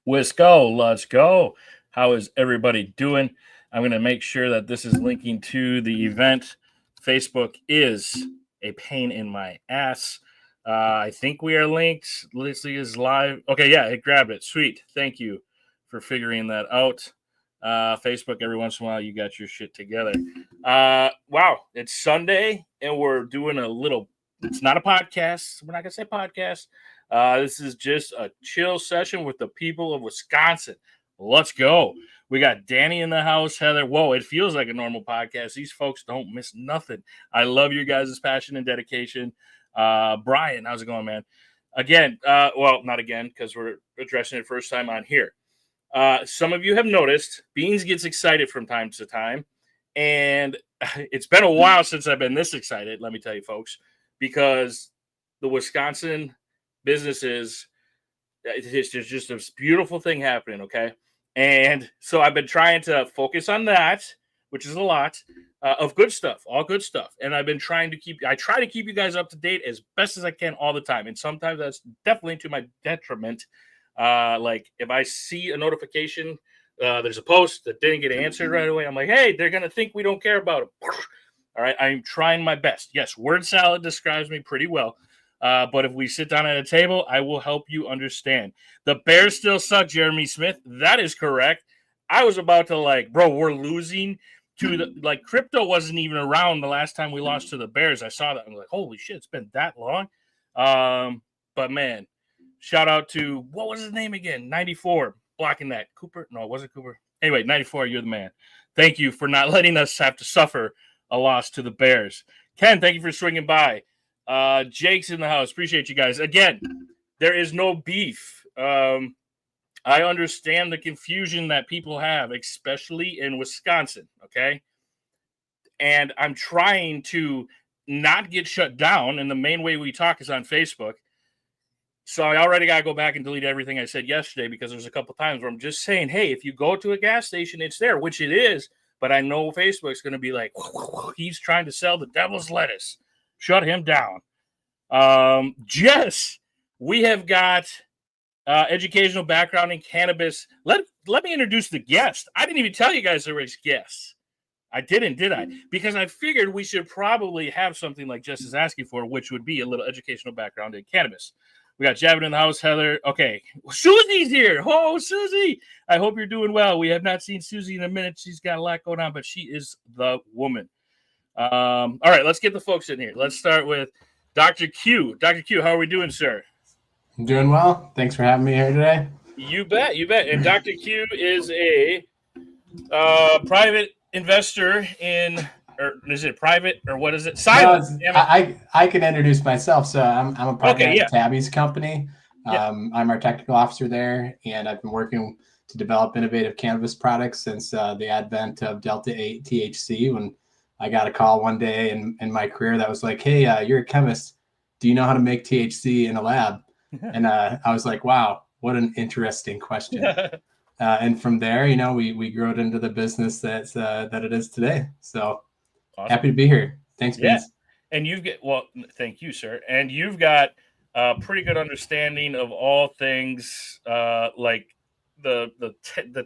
Wisco, let's go. How is everybody doing? I'm going to make sure that this is linking to the event. Facebook is a pain in my ass. I think we are linked. Leslie is live. Okay, yeah, it grabbed it. Sweet. Thank you for figuring that out. Facebook, every once in a while, you got your shit together. Wow, it's Sunday, and we're doing a little. It's not a podcast. We're not going to say podcast. This is just a chill session with the people of Wisconsin. Let's go. We got Danny in the house, Heather. Whoa, it feels like a normal podcast. These folks don't miss nothing. I love your guys' passion and dedication. Brian, how's it going, man? Again, well, not again, because we're addressing it first time on here. Some of you have noticed Beans gets excited from time to time. And it's been a while since I've been this excited, let me tell you, folks, because the Wisconsin businesses, there's just this beautiful thing happening, okay? And so I've been trying to focus on that, which is a lot of good stuff, all good stuff. And I've been trying to try to keep you guys up to date as best as I can all the time. And sometimes that's definitely to my detriment. Like if I see a notification, there's a post that didn't get answered right away, I'm like, hey, they're going to think we don't care about it. All right, I'm trying my best. Yes, word salad describes me pretty well. But if we sit down at a table, I will help you understand. The Bears still suck, Jeremy Smith. That is correct. I was about to bro, we're losing to the crypto wasn't even around the last time we lost to the Bears. I saw that. I'm like, holy shit, it's been that long. But man, shout out to what was his name again? 94 blocking that. Cooper? No, it wasn't Cooper. Anyway, 94, you're the man. Thank you for not letting us have to suffer a loss to the Bears. Ken, thank you for swinging by. Jake's in the house. Appreciate you guys. Again, there is no beef. I understand the confusion that people have, especially in Wisconsin, okay? And I'm trying to not get shut down, and the main way we talk is on Facebook. So I already got to go back and delete everything I said yesterday because there's a couple times where I'm just saying, hey, if you go to a gas station, it's there, which it is. But I know Facebook's going to be like, he's trying to sell the devil's lettuce. Shut him down. Jess, we have got educational background in cannabis. Let me introduce the guest. I didn't even tell you guys there was guests. I didn't, did I? Because I figured we should probably have something like Jess is asking for, which would be a little educational background in cannabis. We got Javin in the house, Heather. Okay, Susie's here. Oh, Susie. I hope you're doing well. We have not seen Susie in a minute. She's got a lot going on, but she is the woman. All right, let's get the folks in here. Let's start with Dr. Q. Dr. Q, how are we doing, sir? I'm doing well. Thanks for having me here today. You bet, you bet. And Dr. Q is a private investor in, or is it private, or what is it? Silence. No, I can introduce myself. So I'm a partner at Tabby's company. I'm our technical officer there, and I've been working to develop innovative cannabis products since the advent of Delta-8 THC. When I got a call one day in my career that was like, hey, you're a chemist. Do you know how to make THC in a lab? And I was like, wow, what an interesting question. And from there, we grew it into the business that it is today. So awesome. Happy to be here. Thanks, Vince. And thank you, sir. And you've got a pretty good understanding of all things like the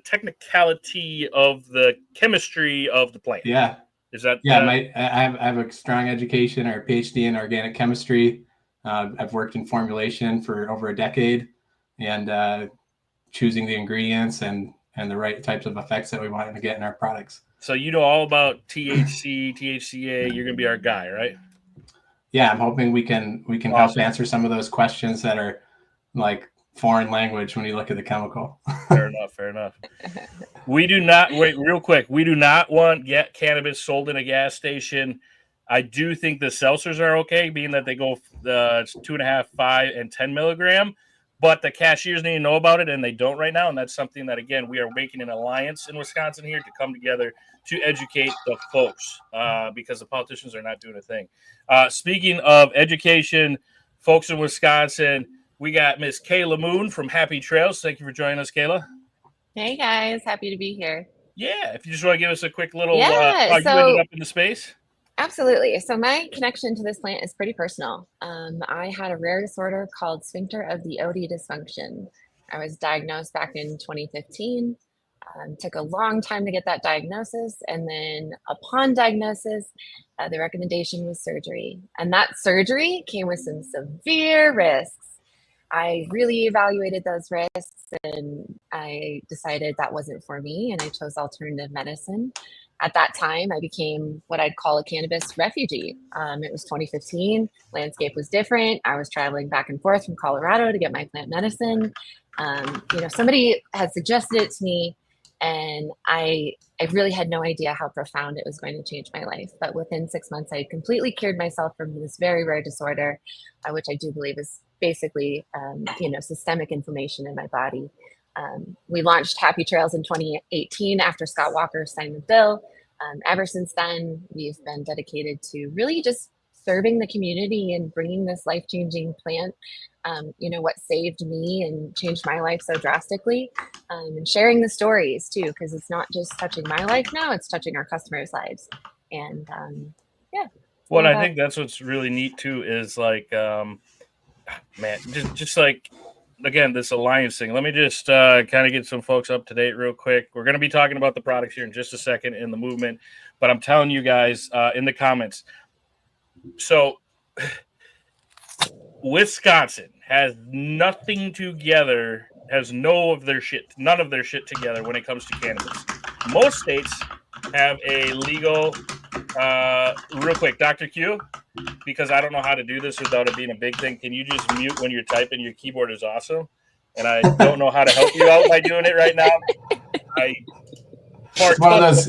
technicality of the chemistry of the plant. Yeah. Is that? Yeah, I have a strong education or a PhD in organic chemistry. I've worked in formulation for over a decade, and choosing the ingredients and the right types of effects that we want to get in our products. So you know all about THC, THCA. You're going to be our guy, right? Yeah, I'm hoping we can awesome. Help answer some of those questions that are like foreign language when you look at the chemical. Fair enough. We do not, wait, real quick. We do not want cannabis sold in a gas station. I do think the seltzers are okay, being that they go 2.5, 5, and 10 milligram. But the cashiers need to know about it, and they don't right now. And that's something that, again, we are making an alliance in Wisconsin here to come together to educate the folks because the politicians are not doing a thing. Speaking of education, folks in Wisconsin, we got Miss Kayla Moon from Happy Trails. Thank you for joining us, Kayla. Hey, guys. Happy to be here. Yeah. If you just want to give us a quick little how you ended up in the space. Absolutely. So my connection to this plant is pretty personal. I had a rare disorder called sphincter of the OD dysfunction. I was diagnosed back in 2015. Took a long time to get that diagnosis. And then upon diagnosis, the recommendation was surgery. And that surgery came with some severe risks. I really evaluated those risks and I decided that wasn't for me. And I chose alternative medicine. At that time, I became what I'd call a cannabis refugee. It was 2015. Landscape was different. I was traveling back and forth from Colorado to get my plant medicine. Somebody had suggested it to me, and I really had no idea how profound it was going to change my life. But within 6 months, I had completely cured myself from this very rare disorder, which I do believe is basically, systemic inflammation in my body. We launched Happy Trails in 2018 after Scott Walker signed the bill. Ever since then, we've been dedicated to really just serving the community and bringing this life-changing plant, what saved me and changed my life so drastically, and sharing the stories too, because it's not just touching my life now, it's touching our customers' lives. And Well, I think that's what's really neat too is like, man, just like, again, this alliance thing. Let me just kind of get some folks up to date real quick. We're going to be talking about the products here in just a second in the movement, but I'm telling you guys in the comments. So Wisconsin has nothing together, has none of their shit together when it comes to cannabis. Most states have a legal, real quick, Dr. Q, because I don't know how to do this without it being a big thing. Can you just mute when you're typing? Your keyboard is awesome. And I don't know how to help you out by doing it right now. It's one of those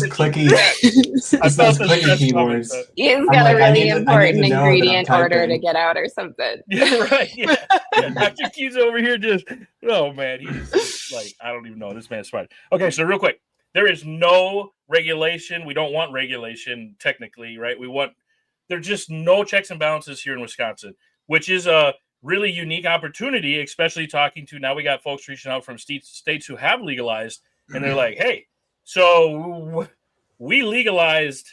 clicky keyboards. He's got a really important ingredient order to get out or something. Yeah, right. Yeah. Dr. Q's over here just, oh man, he's just like, I don't even know. This man's smart. Okay, so real quick, there is no regulation. We don't want regulation technically, right? There's just no checks and balances here in Wisconsin, which is a really unique opportunity, especially talking to, now we got folks reaching out from states who have legalized. And they're like, hey, so we legalized,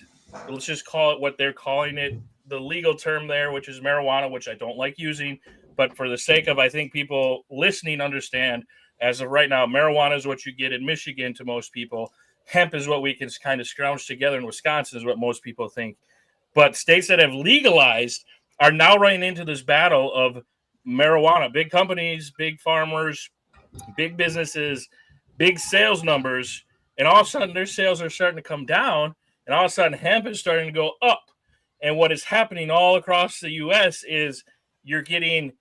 let's just call it what they're calling it, the legal term there, which is marijuana, which I don't like using. But for the sake of, I think people listening understand, as of right now, marijuana is what you get in Michigan to most people. Hemp is what we can kind of scrounge together in Wisconsin is what most people think. But states that have legalized are now running into this battle of marijuana. Big companies, big farmers, big businesses, big sales numbers, and all of a sudden their sales are starting to come down, and all of a sudden hemp is starting to go up. And what is happening all across the U.S. is you're getting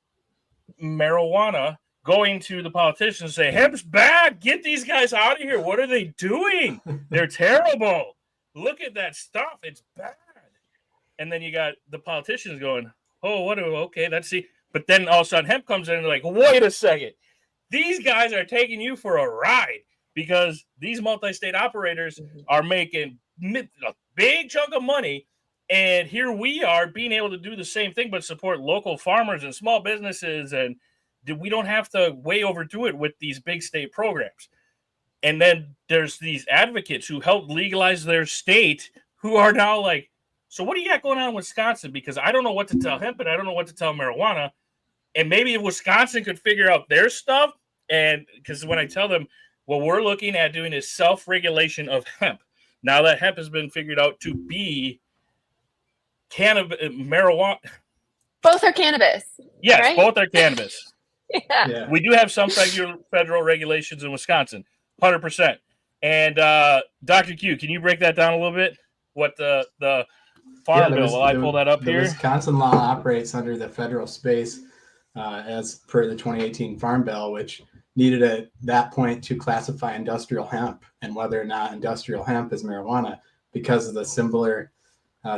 marijuana going to the politicians and say, hemp's bad, get these guys out of here. What are they doing? They're terrible. Look at that stuff. It's bad. And then you got the politicians going, oh, okay, let's see. But then all of a sudden hemp comes in and they're like, wait a second. These guys are taking you for a ride because these multi-state operators are making a big chunk of money. And here we are being able to do the same thing, but support local farmers and small businesses. And we don't have to way overdo it with these big state programs. And then there's these advocates who helped legalize their state who are now like, so what do you got going on in Wisconsin? Because I don't know what to tell hemp and I don't know what to tell marijuana. And maybe if Wisconsin could figure out their stuff, and because when I tell them what we're looking at doing is self-regulation of hemp. Now that hemp has been figured out to be marijuana. Both are cannabis. Yes, right? Both are cannabis. Yeah. We do have some federal regulations in Wisconsin, 100%. And Dr. Q, can you break that down a little bit? What the farm bill? Will I pull that up here? The Wisconsin law operates under the federal space as per the 2018 Farm Bill, which needed at that point to classify industrial hemp and whether or not industrial hemp is marijuana because of the similar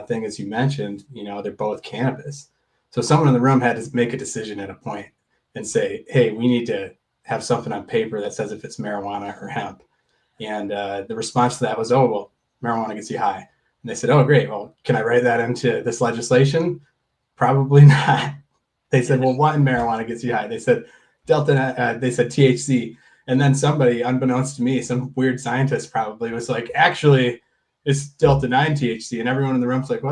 thing as you mentioned. They're both cannabis. So someone in the room had to make a decision at a point and say, hey, we need to have something on paper that says if it's marijuana or hemp. And the response to that was, oh, well, marijuana gets you high. And they said, oh, great. Well, can I write that into this legislation? Probably not. They said, well, what in marijuana gets you high? They said they said THC. And then somebody, unbeknownst to me, some weird scientist probably was like, actually, it's Delta 9 THC. And everyone in the room's like,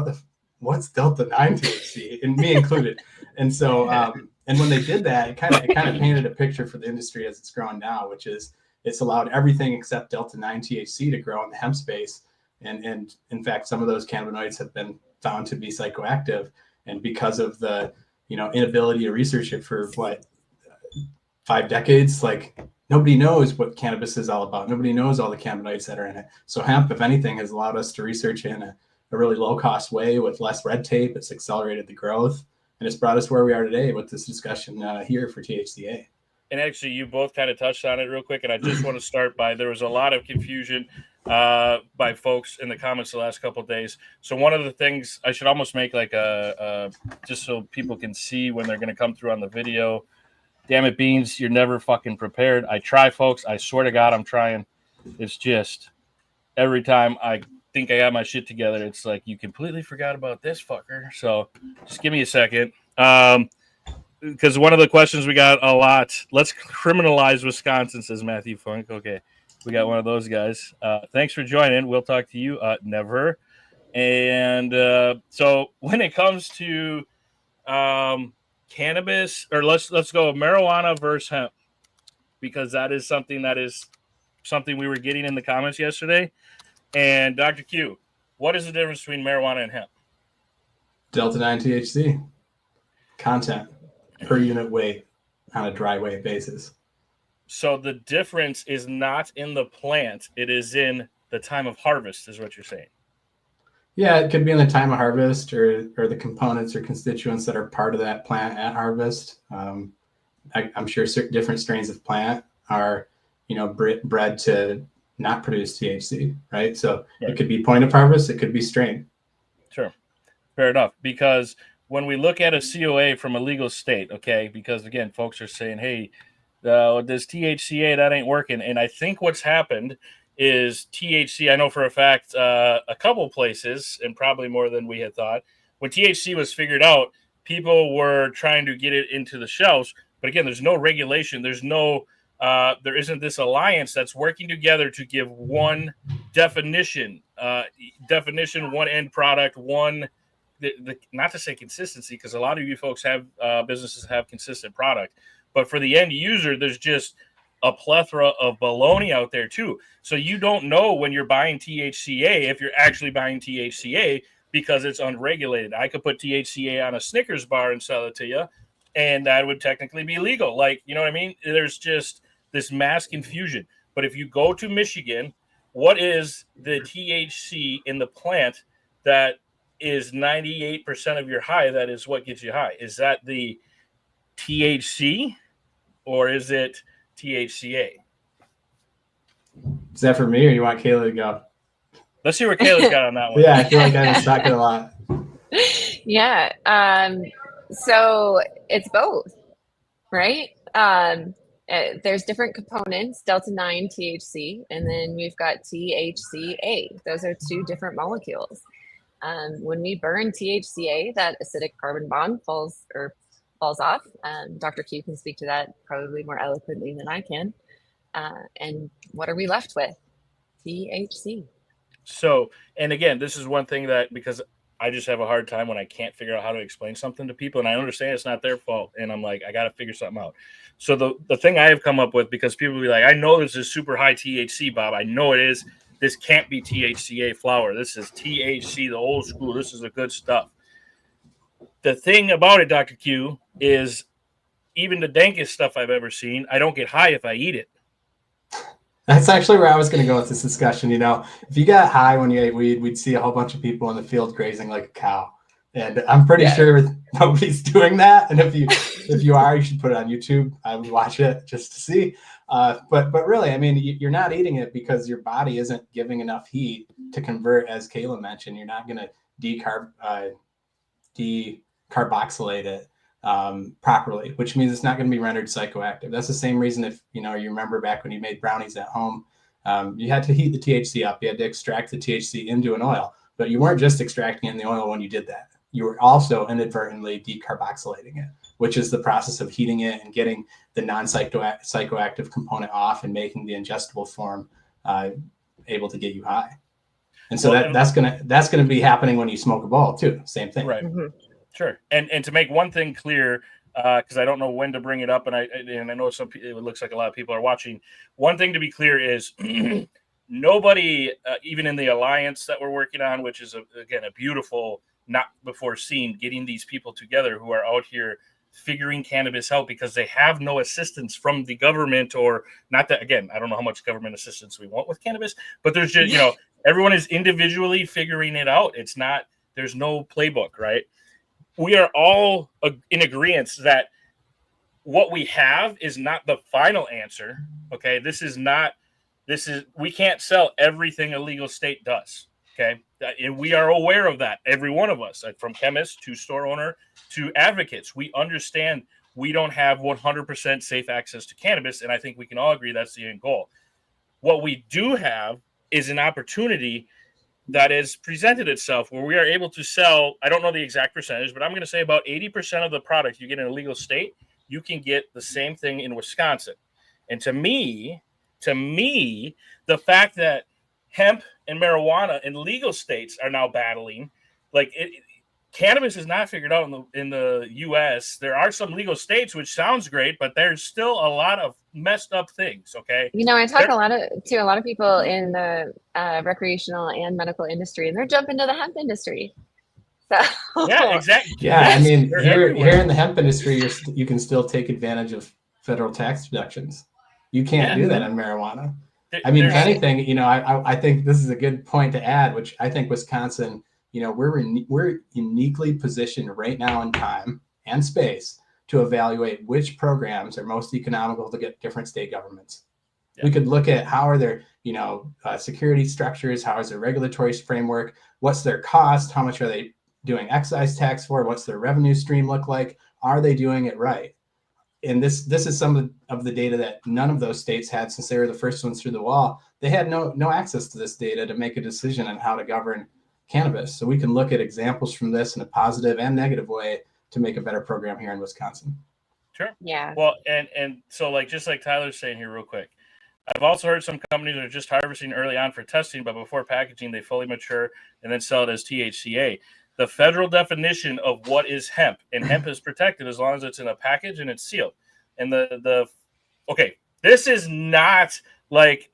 what's Delta 9 THC? And me included. And so, And when they did that, it kind of painted a picture for the industry as it's growing now, which is it's allowed everything except Delta-9 THC to grow in the hemp space. And in fact, some of those cannabinoids have been found to be psychoactive. And because of the, inability to research it for 5 decades, like nobody knows what cannabis is all about. Nobody knows all the cannabinoids that are in it. So hemp, if anything, has allowed us to research it in a really low cost way with less red tape. It's accelerated the growth, and it's brought us where we are today with this discussion here for THCA. And actually, you both kind of touched on it real quick, and I just want to start by there was a lot of confusion by folks in the comments the last couple of days. So one of the things I should almost make like a just so people can see when they're going to come through on the video. Damn it, Beans, you're never fucking prepared. I try, folks. I swear to God, I'm trying. It's just every time I think I got my shit together, it's like you completely forgot about this fucker. So just give me a second. Because one of the questions we got a lot, let's criminalize Wisconsin, says Matthew Funk. Okay, we got one of those guys. Thanks for joining. We'll talk to you. Never. And so when it comes to cannabis, or let's go marijuana versus hemp, because that is something we were getting in the comments yesterday. And Dr. Q, what is the difference between marijuana and hemp? Delta-9 THC content per unit weight on a dry weight basis. So the difference is not in the plant, it is in the time of harvest, is what you're saying. Yeah, it could be in the time of harvest or the components or constituents that are part of that plant at harvest. I'm sure different strains of plant are, bred to not produce THC, right? So It could be point of harvest, it could be strain. Sure, fair enough. Because when we look at a COA from a legal state, okay, because again, folks are saying, hey, this THCA, that ain't working. And I think what's happened is THC, I know for a fact, a couple places, and probably more than we had thought, when THC was figured out, people were trying to get it into the shelves. But again, there's no regulation. There isn't this alliance that's working together to give one definition, one end product, not to say consistency, because a lot of you folks have businesses have consistent product, but for the end user, there's just a plethora of baloney out there too. So you don't know when you're buying THCA if you're actually buying THCA because it's unregulated. I could put THCA on a Snickers bar and sell it to you, and that would technically be legal. Like, you know what I mean? There's just this mass confusion. But if you go to Michigan, what is the THC in the plant that is 98% of your high? That is what gets you high. Is that the THC or is it THCA? Is that for me or you want Kayla to go? Let's see where Kayla's got on that one. Yeah, I feel like I've been talking a lot. Yeah. So it's both, right? There's different components, Delta-9 THC, and then we've got THCA. Those are two different molecules. When we burn THCA, that acidic carbon bond falls off. Dr. Q can speak to that probably more eloquently than I can. And what are we left with? THC. So, and again, this is one thing that, because I just have a hard time when I can't figure out how to explain something to people, and I understand it's not their fault, and I'm like, I got to figure something out. So the thing I have come up with, because people will be like, I know this is super high THC, Bob. I know it is. This can't be THCA flower. This is THC, the old school. This is the good stuff. The thing about it, Dr. Q, is even the dankest stuff I've ever seen, I don't get high if I eat it. That's actually where I was going to go with this discussion. If you got high when you ate weed, we'd see a whole bunch of people in the field grazing like a cow. And I'm pretty sure nobody's doing that. And if you are, you should put it on YouTube. I would watch it just to see. But really, I mean, you're not eating it because your body isn't giving enough heat to convert, as Kayla mentioned. You're not going to decarboxylate it properly, which means it's not going to be rendered psychoactive. That's the same reason if you remember back when you made brownies at home, you had to heat the THC up. You had to extract the THC into an oil, but you weren't just extracting it in the oil when you did that. You were also inadvertently decarboxylating it, which is the process of heating it and getting the non-psychoactive component off and making the ingestible form able to get you high. And so that's gonna be happening when you smoke a ball too. Same thing. Right. Mm-hmm. Sure. And to make one thing clear, because I don't know when to bring it up, and I know it looks like a lot of people are watching. One thing to be clear is nobody, even in the alliance that we're working on, which is again a beautiful, not before seen, getting these people together who are out here figuring cannabis out because they have no assistance from the government, or not that, again, I don't know how much government assistance we want with cannabis, but there's just, everyone is individually figuring it out. It's not, there's no playbook, right? We are all in agreement that what we have is not the final answer. Okay. We can't sell everything a legal state does. Okay. And we are aware of that. Every one of us, from chemists to store owner to advocates, we understand we don't have 100% safe access to cannabis. And I think we can all agree that's the end goal. What we do have is an opportunity that has presented itself where we are able to sell, I don't know the exact percentage, but I'm going to say about 80% of the product you get in a legal state, you can get the same thing in Wisconsin. And to me, the fact that hemp and marijuana in legal states are now battling, cannabis is not figured out in the U.S. There are some legal states, which sounds great, but there's still a lot of messed up things. Okay, I talk to a lot of people in the recreational and medical industry, and they're jumping to the hemp industry. So yeah, exactly. Yeah, yes, I mean, here in the hemp industry, you can still take advantage of federal tax deductions. You can't do that in marijuana. I mean, if anything, I think this is a good point to add, which I think Wisconsin, we're uniquely positioned right now in time and space to evaluate which programs are most economical to get different state governments. Yeah. We could look at how are their, security structures, how is their regulatory framework, what's their cost, how much are they doing excise tax for, what's their revenue stream look like, are they doing it right? And this is some of the data that none of those states had since they were the first ones through the wall. They had no access to this data to make a decision on how to govern cannabis. So we can look at examples from this in a positive and negative way to make a better program here in Wisconsin. Sure. Yeah. Well, and so just like Tyler's saying here real quick, I've also heard some companies are just harvesting early on for testing, but before packaging, they fully mature and then sell it as THCA. The federal definition of what is hemp, and hemp is protected as long as it's in a package and it's sealed. And okay, this is not like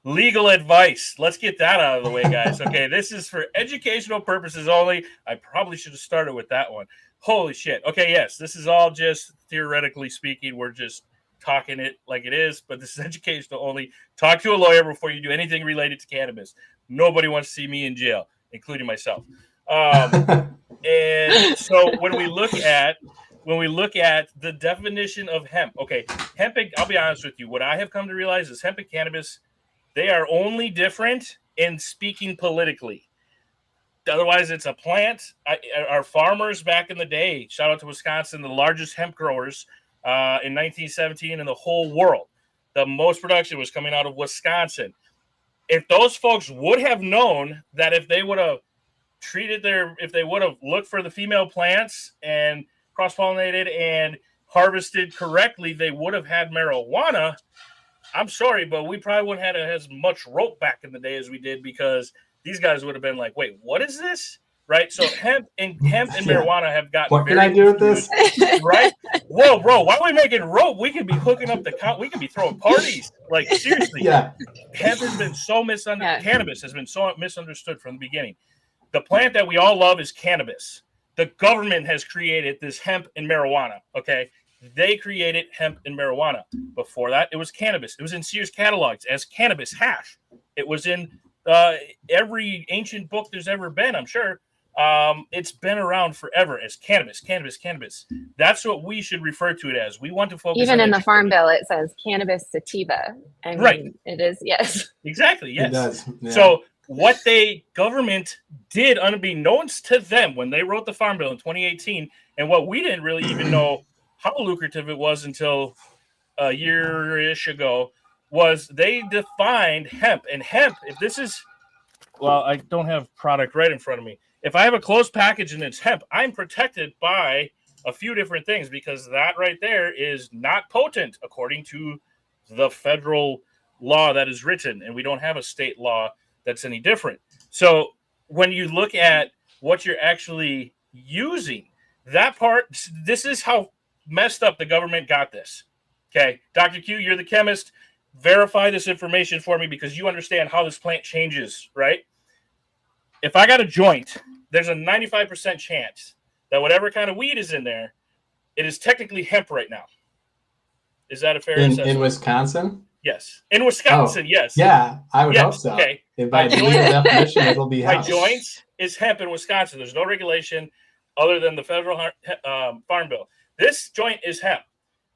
legal advice. Let's get that out of the way, guys. Okay, this is for educational purposes only. I probably should have started with that one. Holy shit. Okay, yes, this is all just theoretically speaking. We're just talking it like it is, but this is educational only. Talk to a lawyer before you do anything related to cannabis. Nobody wants to see me in jail, including myself. And so when we look at the definition of hemp, okay, hemp, I'll be honest with you. What I have come to realize is hemp and cannabis, they are only different in speaking politically. Otherwise, it's a plant. Our farmers back in the day, shout out to Wisconsin, the largest hemp growers in 1917 in the whole world. The most production was coming out of Wisconsin. If those folks would have known that if they would have looked for the female plants and cross-pollinated and harvested correctly, they would have had marijuana. I'm sorry, but we probably wouldn't have had as much rope back in the day as we did, because these guys would have been like, wait, what is this? Right? So hemp and marijuana have gotten what can I do with this? Right? Whoa, bro, why are we making rope? We could be hooking up we could be throwing parties. Like, seriously. Yeah. Hemp has been so misunderstood. Yeah. Cannabis has been so misunderstood from the beginning. The plant that we all love is cannabis. The government has created this hemp and marijuana, okay? They created hemp and marijuana. Before that, it was cannabis. It was in Sears catalogs as cannabis hash. It was in every ancient book there's ever been, I'm sure. It's been around forever as cannabis. That's what we should refer to it as. We want to focus even in the Farm Bill, it says cannabis sativa. I mean, right. It is, yes. Exactly, yes. It does. Yeah. So what government did unbeknownst to them when they wrote the Farm Bill in 2018, and what we didn't really even know how lucrative it was until a year-ish ago, was they defined hemp. And hemp, if this is, well, I don't have product right in front of me. If I have a closed package and it's hemp, I'm protected by a few different things, because that right there is not potent according to the federal law that is written, and we don't have a state law that's any different. So when you look at what you're actually using, that part, this is how messed up the government got this. Okay, Dr. Q, you're the chemist. Verify this information for me because you understand how this plant changes, right? If I got a joint, there's a 95% chance that whatever kind of weed is in there, it is technically hemp right now. Is that a fair assessment? In Wisconsin? Yes. In Wisconsin, yes. Yeah, I would hope so. Okay. By the legal definition, it'll be hemp. My joints is hemp in Wisconsin. There's no regulation other than the federal farm bill. This joint is hemp.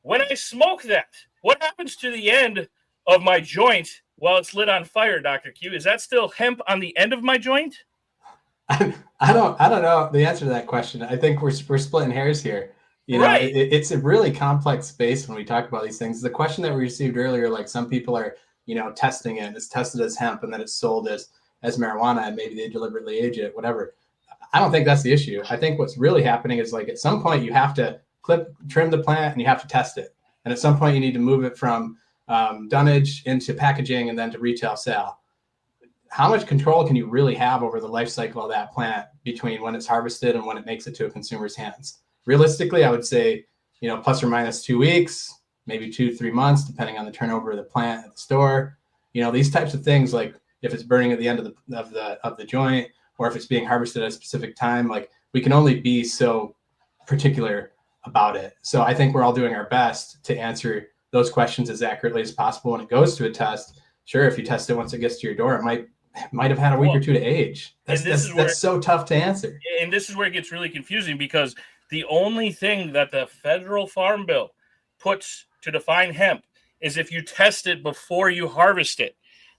When I smoke that, what happens to the end of my joint while it's lit on fire, Dr. Q? Is that still hemp on the end of my joint? I don't know the answer to that question. I think we're splitting hairs here. You know, right. It's a really complex space when we talk about these things. The question that we received earlier, like some people are, you know, testing it, it's tested as hemp and then it's sold as marijuana and maybe they deliberately age it, whatever. I don't think that's the issue. I think what's really happening is like at some point you have to trim the plant and you have to test it. And at some point you need to move it from dunnage into packaging and then to retail sale. How much control can you really have over the life cycle of that plant between when it's harvested and when it makes it to a consumer's hands? Realistically, I would say, you know, plus or minus 2 weeks, maybe 2-3 months, depending on the turnover of the plant at the store. You know, these types of things, like if it's burning at the end of the joint, or if it's being harvested at a specific time, like we can only be so particular about it. So I think we're all doing our best to answer those questions as accurately as possible when it goes to a test. Sure, if you test it once it gets to your door, it might have had a week or two to age. That's so tough to answer. And this is where it gets really confusing because the only thing that the federal farm bill puts to define hemp is if you test it before you harvest it.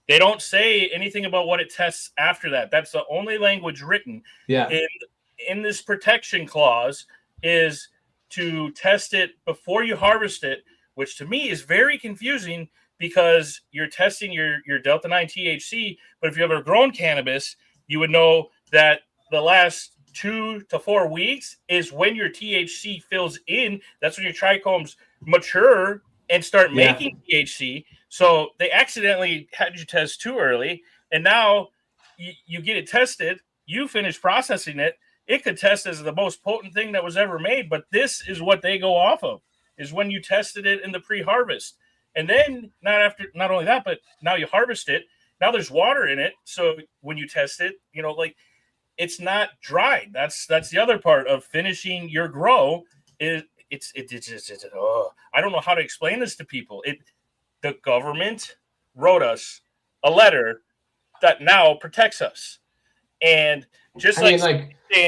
They don't say anything about what it tests after that. That's the only language written in this protection clause is to test it before you harvest it, which to me is very confusing because you're testing your Delta 9 THC. But if you ever grown cannabis, you would know that the last 2 to 4 weeks is when your THC fills in. That's when your trichomes mature and start making THC. So they accidentally had you test too early. And now you get it tested. You finish processing it. It could test as the most potent thing that was ever made. But this is what they go off of, is when you tested it in the pre-harvest. And then not only that, but now you harvest it. Now there's water in it. So when you test it, you know, like it's not dried. That's the other part of finishing your grow. I don't know how to explain this to people. The government wrote us a letter that now protects us. And just saying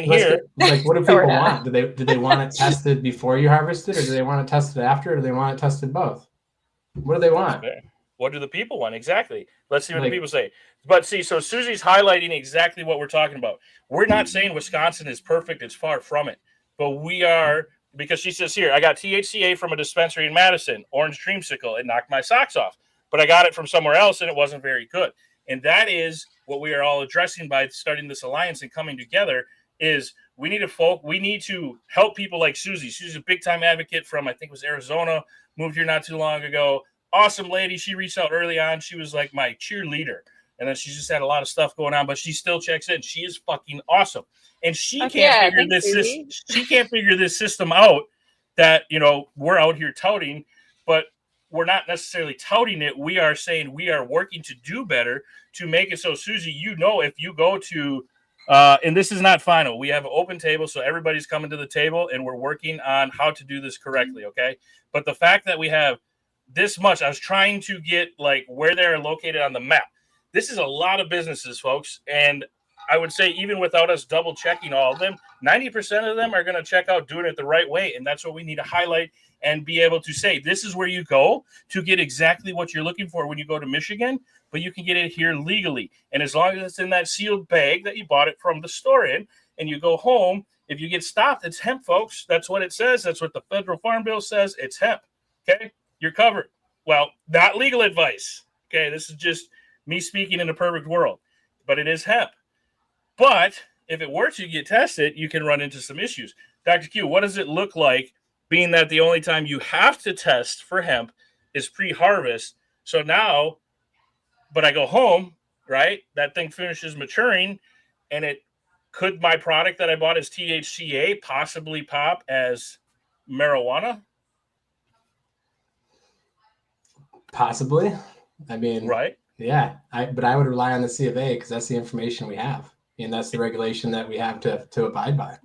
here, like what do people want? Do they want it tested before you harvest it, or do they want it tested after, or do they want it tested both? What do they want? What do the people want? Exactly. Let's see what the people say. But see, so Susie's highlighting exactly what we're talking about. We're not saying Wisconsin is perfect. It's far from it. But we are, because she says here, I got THCA from a dispensary in Madison, Orange Dreamsicle. It knocked my socks off. But I got it from somewhere else, and it wasn't very good. And that is what we are all addressing by starting this alliance and coming together is we need to help people like Susie. She's a big-time advocate from, I think it was Arizona, moved here not too long ago. Awesome lady. She reached out early on. She was like my cheerleader. And then she just had a lot of stuff going on, but she still checks in. She is fucking awesome. And she can't figure this system out that, you know, we're out here touting, but we're not necessarily touting it. We are saying we are working to do better to make it so, Susie, you know, if you go to, and this is not final, we have an open table, so everybody's coming to the table, and we're working on how to do this correctly, okay? But the fact that we have this much, I was trying to get, like, where they're located on the map. This is a lot of businesses, folks, and I would say even without us double checking all of them, 90% of them are going to check out doing it the right way, and that's what we need to highlight and be able to say, this is where you go to get exactly what you're looking for when you go to Michigan, but you can get it here legally. And as long as it's in that sealed bag that you bought it from the store in, and you go home, if you get stopped, it's hemp, folks. That's what it says. That's what the federal farm bill says. It's hemp. Okay? You're covered. Well, not legal advice. Okay? This is just me speaking in a perfect world, but it is hemp. But if it were to get tested, you can run into some issues. Dr. Q, what does it look like, being that the only time you have to test for hemp is pre-harvest? So now, but I go home, right? That thing finishes maturing, and could my product that I bought as THCA possibly pop as marijuana? Possibly. I mean, right? Yeah, but I would rely on the C of A because that's the information we have, and that's the regulation that we have to abide by.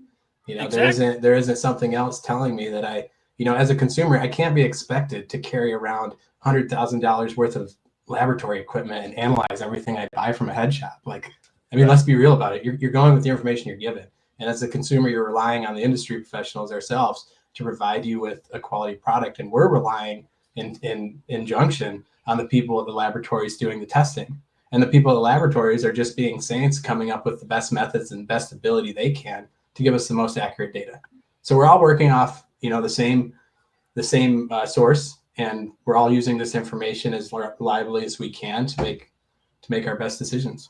Exactly. There isn't something else telling me that as a consumer, I can't be expected to carry around $100,000 worth of laboratory equipment and analyze everything I buy from a head shop. Let's be real about it. You're going with the information you're given, and as a consumer, you're relying on the industry professionals ourselves to provide you with a quality product, and we're relying in injunction on the people at the laboratories doing the testing. And the people at the laboratories are just being saints, coming up with the best methods and best ability they can to give us the most accurate data. So we're all working off, the same source, and we're all using this information as reliably as we can to make our best decisions.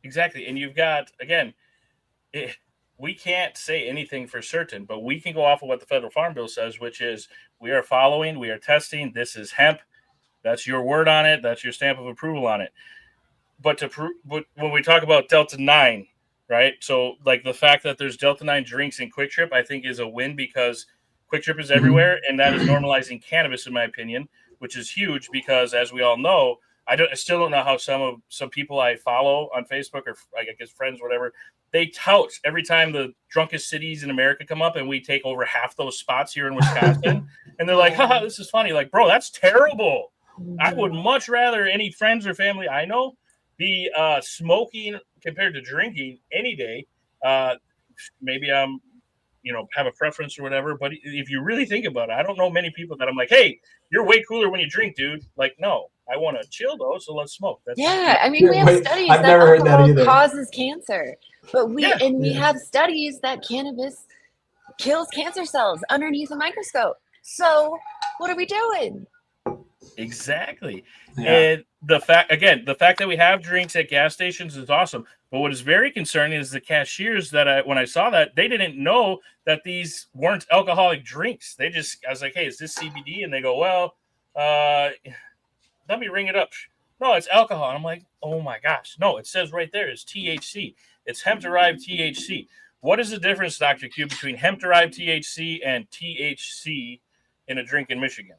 Exactly. And you've got, again, we can't say anything for certain, but we can go off of what the Federal Farm Bill says, which is we are following, we are testing, this is hemp. That's your word on it. That's your stamp of approval on it. But when we talk about Delta 9, right? So like the fact that there's Delta 9 drinks in Quick Trip, I think is a win because Quick Trip is everywhere. And that is normalizing cannabis, in my opinion, which is huge because as we all know, I still don't know how some people I follow on Facebook or I guess friends, whatever, they tout every time the drunkest cities in America come up and we take over half those spots here in Wisconsin. And they're like, haha, this is funny. Like, bro, that's terrible. I would much rather any friends or family I know be smoking compared to drinking any day. Maybe I'm, have a preference or whatever. But if you really think about it, I don't know many people that I'm like, hey, you're way cooler when you drink, dude. Like, no, I want to chill though, so let's smoke. We have studies that alcohol causes cancer, but we have studies that cannabis kills cancer cells underneath a microscope. So what are we doing? Exactly. Yeah. And the fact that we have drinks at gas stations is awesome. But what is very concerning is the cashiers when I saw that, they didn't know that these weren't alcoholic drinks. I was like, hey, is this CBD? And they go, well, let me ring it up. No, it's alcohol. And I'm like, oh my gosh. No, it says right there it's THC. It's hemp-derived THC. What is the difference, Dr. Q, between hemp-derived THC and THC in a drink in Michigan?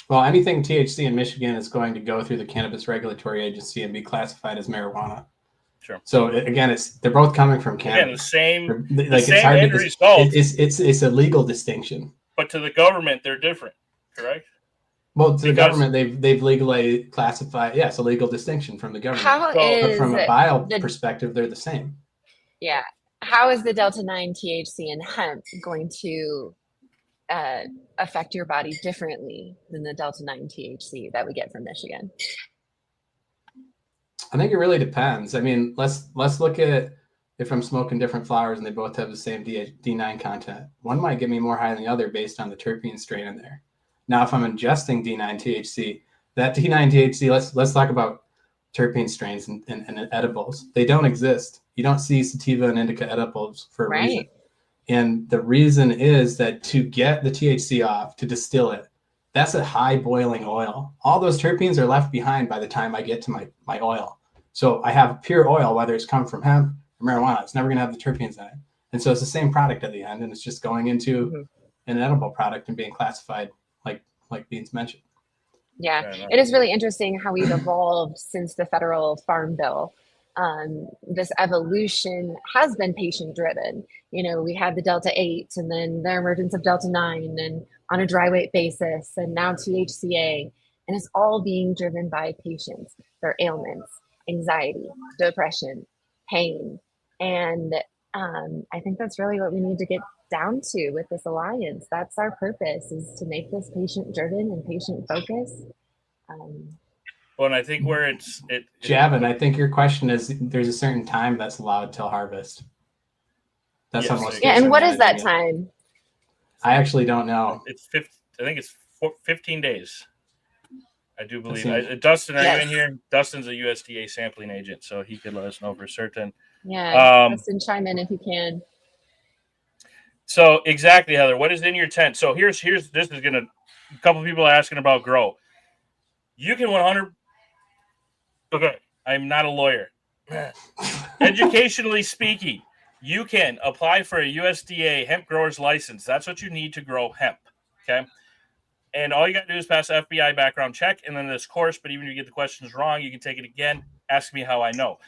Well, anything THC in Michigan is going to go through the Cannabis Regulatory Agency and be classified as marijuana. Sure. So again, they're both coming from cannabis. Again, the same end result. It's a legal distinction. But to the government, they're different, correct? Well, to the government, they've legally classified. Yeah, it's a legal distinction from the government. But from a bio perspective, they're the same. Yeah. How is the Delta 9 THC in hemp going to affect your body differently than the Delta 9 THC that we get from Michigan? I think it really depends. I mean, let's look at if I'm smoking different flowers and they both have the same D9 content. One might get me more high than the other based on the terpene strain in there. Now, if I'm ingesting D9 THC, that D9 THC, let's talk about terpene strains and edibles. They don't exist. You don't see sativa and indica edibles for a reason. And the reason is that to get the THC off, to distill it, that's a high boiling oil. All those terpenes are left behind by the time I get to my oil. So I have pure oil, whether it's come from hemp or marijuana. It's never going to have the terpenes in it. And so it's the same product at the end, and it's just going into an edible product and being classified like Beans mentioned. Yeah, it is really interesting how we've evolved since the Federal Farm Bill. This evolution has been patient driven. We had the Delta 8 and then the emergence of Delta 9 and on a dry weight basis and now THCA. And it's all being driven by patients, their ailments, anxiety, depression, pain. And I think that's really what we need to get down to with this alliance. That's our purpose, is to make this patient driven and patient focused. Well, and I think where Javin, I think your question is there's a certain time that's allowed till harvest. That's almost and what is that time? I actually don't know. I think it's 15 days. I do believe. Dustin, are you in here? Dustin's a USDA sampling agent, so he could let us know for certain. Yeah, Dustin, chime in if you can. So exactly, Heather. What is in your tent? So here's this is a couple people are asking about grow. You can 100. Okay, I'm not a lawyer. Educationally speaking, you can apply for a USDA hemp grower's license. That's what you need to grow hemp. Okay. And all you got to do is pass the FBI background check and then this course. But even if you get the questions wrong, you can take it again. Ask me how I know.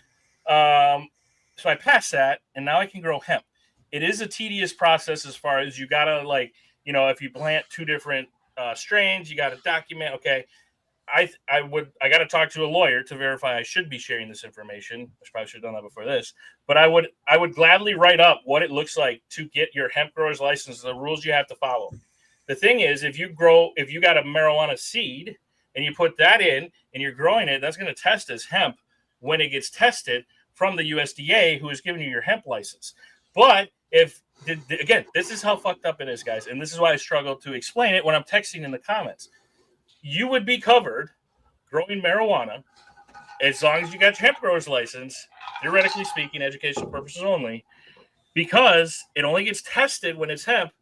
So I passed that, and now I can grow hemp. It is a tedious process as far as you got to, like, if you plant two different strains, you got to document. Okay. I got to talk to a lawyer to verify I should be sharing this information. I probably should have done that before this, but I would gladly write up what it looks like to get your hemp grower's license, the rules you have to follow. The thing is, if you got a marijuana seed and you put that in and you're growing it, that's going to test as hemp when it gets tested from the USDA, who is giving you your hemp license. But again, this is how fucked up it is, guys. And this is why I struggle to explain it when I'm texting in the comments. You would be covered growing marijuana as long as you got your hemp grower's license, theoretically speaking, educational purposes only, because it only gets tested when it's hemp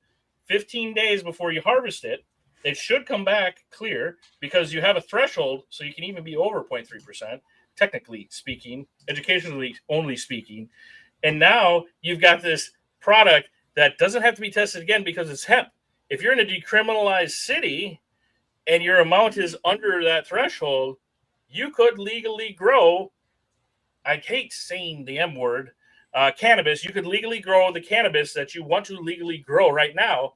15 days before you harvest it. It should come back clear because you have a threshold, so you can even be over 0.3%, technically speaking, educationally only speaking. And now you've got this product that doesn't have to be tested again because it's hemp. If you're in a decriminalized city and your amount is under that threshold, you could legally grow, I hate saying the M word, cannabis. You could legally grow the cannabis that you want to legally grow right now.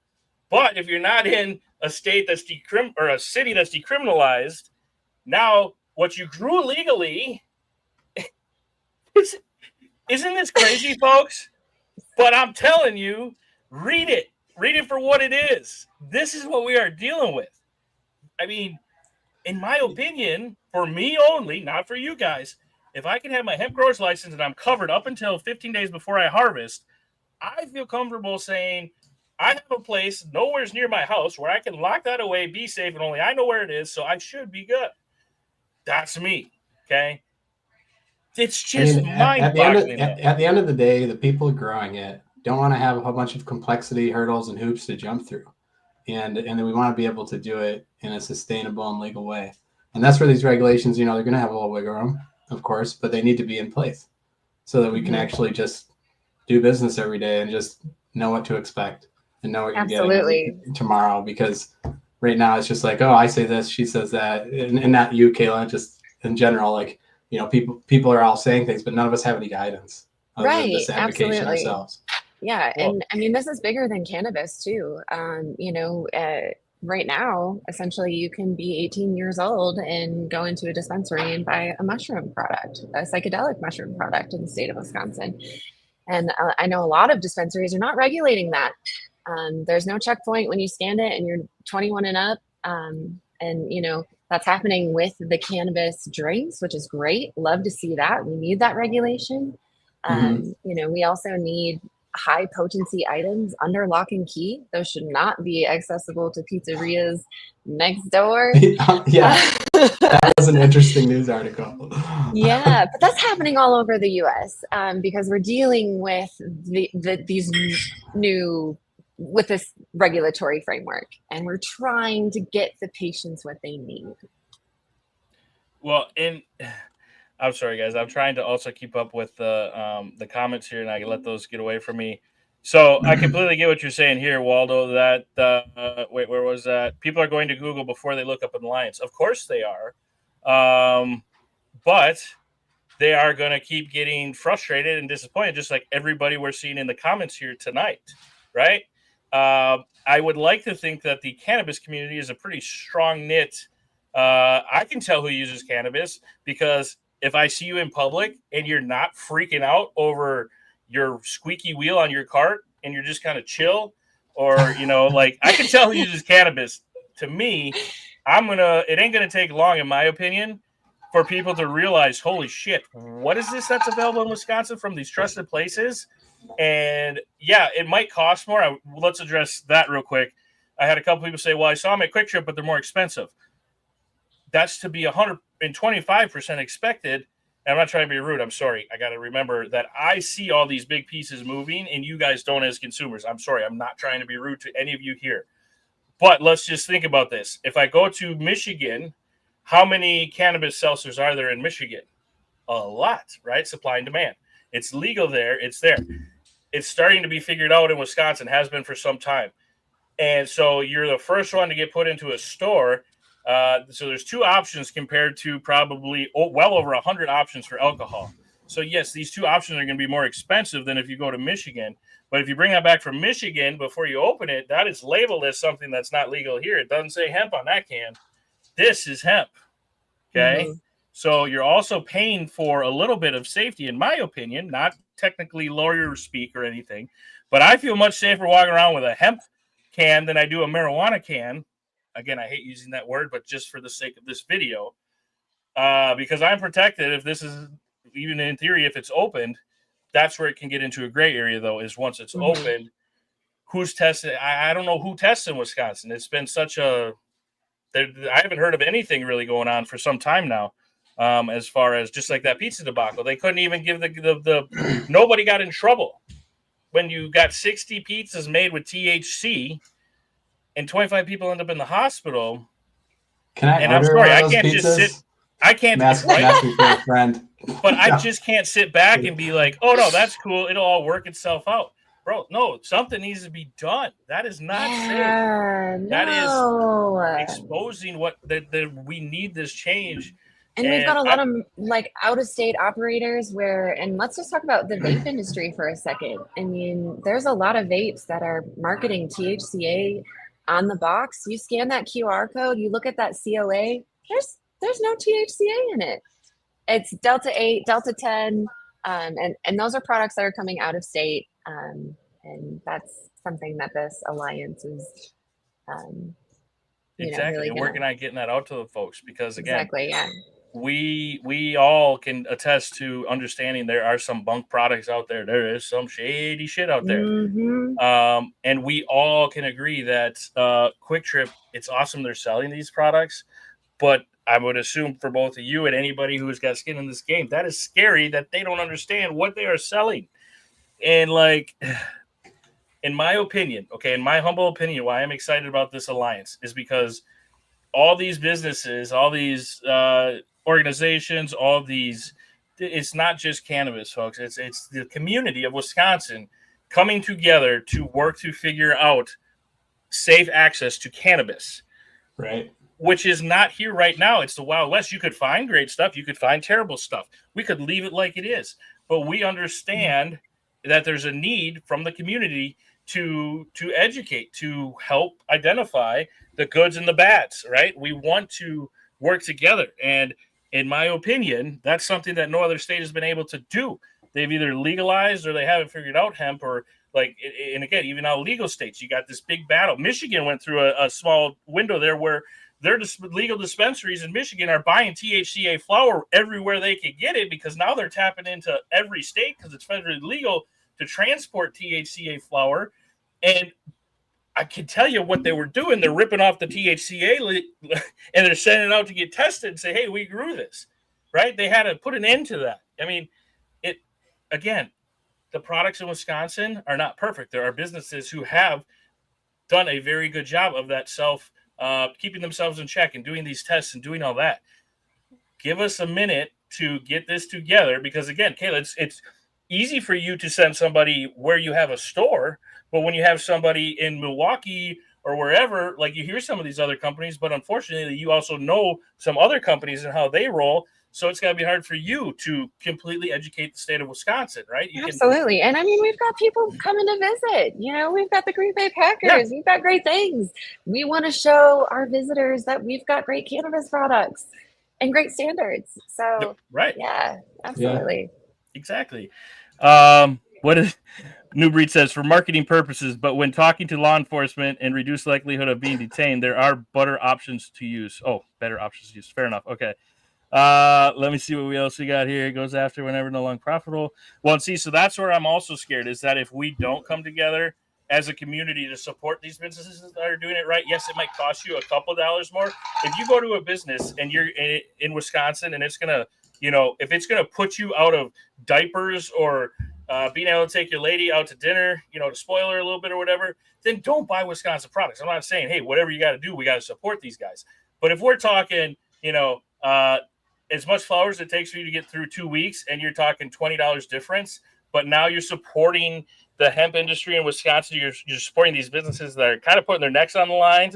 But if you're not in a state that's or a city that's decriminalized, now what you grew legally, isn't this crazy, folks? But I'm telling you, read it for what it is. This is what we are dealing with. I mean, in my opinion, for me only, not for you guys, if I can have my hemp grower's license and I'm covered up until 15 days before I harvest, I feel comfortable saying I have a place nowhere near my house where I can lock that away, be safe, and only I know where it is, so I should be good. That's me, okay? It's just mind-boggling. At the end of the day, the people growing it don't want to have a whole bunch of complexity, hurdles, and hoops to jump through. And then we want to be able to do it in a sustainable and legal way. And that's where these regulations, they're going to have a little wiggle room, of course, but they need to be in place so that we can actually just do business every day and just know what to expect and know what you're getting tomorrow. Because right now it's just like, oh, I say this, she says that, and not you, Kayla, just in general, like, people are all saying things, but none of us have any guidance. Right. This advocation ourselves. Yeah. Well, and I mean, this is bigger than cannabis too. Right now, essentially you can be 18 years old and go into a dispensary and buy a mushroom product, a psychedelic mushroom product in the state of Wisconsin. And I know a lot of dispensaries are not regulating that. There's no checkpoint when you scan it and you're 21 and up. That's happening with the cannabis drinks, which is great. Love to see that. We need that regulation. We also need high potency items under lock and key. Those should not be accessible to pizzerias next door. Yeah, that was an interesting news article. Yeah, but that's happening all over the U.S. Because we're dealing with with this regulatory framework, and we're trying to get the patients what they need. Well, I'm sorry, guys. I'm trying to also keep up with the comments here, and I can let those get away from me. So I completely get what you're saying here, Waldo. That wait, where was that? People are going to Google before they look up an alliance. Of course they are, but they are going to keep getting frustrated and disappointed, just like everybody we're seeing in the comments here tonight, right? I would like to think that the cannabis community is a pretty strong knit. I can tell who uses cannabis because if I see you in public and you're not freaking out over your squeaky wheel on your cart and you're just kind of chill, or, like, I can tell who uses cannabis. To me, it ain't going to take long, in my opinion, for people to realize, holy shit, what is this that's available in Wisconsin from these trusted places? And yeah, it might cost more. Let's address that real quick. I had a couple people say, well, I saw them at Quick Trip, but they're more expensive. That's to be 125% expected. And I'm not trying to be rude. I'm sorry. I got to remember that I see all these big pieces moving and you guys don't as consumers. I'm sorry. I'm not trying to be rude to any of you here. But let's just think about this. If I go to Michigan, how many cannabis seltzers are there in Michigan? A lot, right? Supply and demand. It's legal there. It's there. It's starting to be figured out in Wisconsin, has been for some time. And so you're the first one to get put into a store. So there's 2 options compared to probably well over 100 options for alcohol. So yes, these 2 options are going to be more expensive than if you go to Michigan. But if you bring that back from Michigan before you open it, that is labeled as something that's not legal here. It doesn't say hemp on that can. This is hemp. Okay. Mm-hmm. So you're also paying for a little bit of safety, in my opinion, not technically lawyer speak or anything, but I feel much safer walking around with a hemp can than I do a marijuana can. Again, I hate using that word, but just for the sake of this video, because I'm protected. If this is, even in theory, if it's opened, that's where it can get into a gray area, though, is once it's opened. Who's tested? I don't know who tests in Wisconsin. It's been such a, I haven't heard of anything really going on for some time now. As far as just like that pizza debacle, they couldn't even give the nobody got in trouble when you got 60 pizzas made with THC and 25 people end up in the hospital. Can I? And I'm sorry, I can't pizzas? Just sit. I can't. Right? Friend. But I just can't sit back and be like, "Oh no, that's cool. It'll all work itself out." Bro, no, something needs to be done. That is not safe. That is exposing what that we need this change. And we've got a lot of like out-of-state operators and let's just talk about the vape industry for a second. I mean, there's a lot of vapes that are marketing THCA on the box. You scan that QR code, you look at that COA, there's no THCA in it. It's Delta 8, Delta 10, and those are products that are coming out of state. And that's something that this alliance is exactly really working on getting that out to the folks, because again, exactly, yeah. We all can attest to understanding there are some bunk products out there. There is some shady shit out there. And we all can agree that Quick Trip, it's awesome they're selling these products, but I would assume for both of you and anybody who's got skin in this game, that is scary that they don't understand what they are selling. And like, in my opinion, in my humble opinion, why I'm excited about this alliance is because all these businesses, all these organizations, all these, it's not just cannabis, folks. It's the community of Wisconsin coming together to work to figure out safe access to cannabis. Right. Which is not here right now. It's the Wild West. You could find great stuff. You could find terrible stuff. We could leave it like it is. But we understand that there's a need from the community to educate, to help identify the goods and the bads, right? We want to work together. And in my opinion, that's something that no other state has been able to do. They've either legalized or they haven't figured out hemp, or like, and again, even out legal states, you got this big battle. Michigan went through a small window there where their legal dispensaries in Michigan are buying THCA flower everywhere they can get it, because now they're tapping into every state because it's federally legal to transport THCA flower. And I can tell you what they were doing. They're ripping off the THCA and they're sending it out to get tested and say, hey, we grew this, right? They had to put an end to that. I mean, again, the products in Wisconsin are not perfect. There are businesses who have done a very good job of that keeping themselves in check and doing these tests and doing all that. Give us a minute to get this together, because again, Kayla, it's easy for you to send somebody where you have a store, but when you have somebody in Milwaukee or wherever, like you hear some of these other companies, but unfortunately you also know some other companies and how they roll. So it's got to be hard for you to completely educate the state of Wisconsin, right? Absolutely. And I mean, we've got people coming to visit, we've got the Green Bay Packers, We've got great things. We want to show our visitors that we've got great cannabis products and great standards. So, right. Yeah, absolutely. Yeah. Exactly. What is New Breed says, for marketing purposes, but when talking to law enforcement and reduce likelihood of being detained, there are better options to use. Oh, better options to use. Fair enough. Okay. Let me see what else we got here. It goes after whenever no longer profitable. Well, see, so that's where I'm also scared, is that if we don't come together as a community to support these businesses that are doing it right, yes, it might cost you a couple of dollars more. If you go to a business and you're in Wisconsin and it's going to, if it's going to put you out of diapers or being able to take your lady out to dinner, to spoil her a little bit or whatever, then don't buy Wisconsin products. I'm not saying, hey, whatever you got to do, we got to support these guys. But if we're talking, as much flour as it takes for you to get through 2 weeks and you're talking $20 difference, but now you're supporting the hemp industry in Wisconsin. You're supporting these businesses that are kind of putting their necks on the line.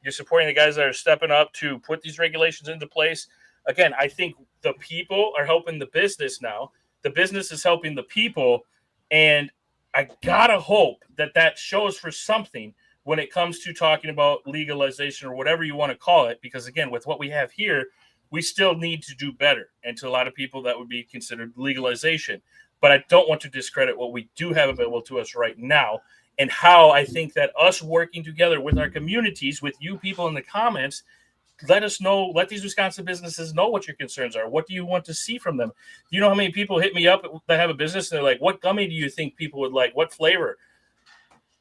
You're supporting the guys that are stepping up to put these regulations into place. Again, I think the people are helping the business now. The business is helping the people. And I gotta hope that shows for something when it comes to talking about legalization or whatever you want to call it. Because again, with what we have here, we still need to do better. And to a lot of people, that would be considered legalization. But I don't want to discredit what we do have available to us right now, and how I think that us working together with our communities, with you people in the comments, let us know, let these Wisconsin businesses know what your concerns are. What do you want to see from them? You know how many people hit me up that have a business and they're like, what gummy do you think people would like? What flavor?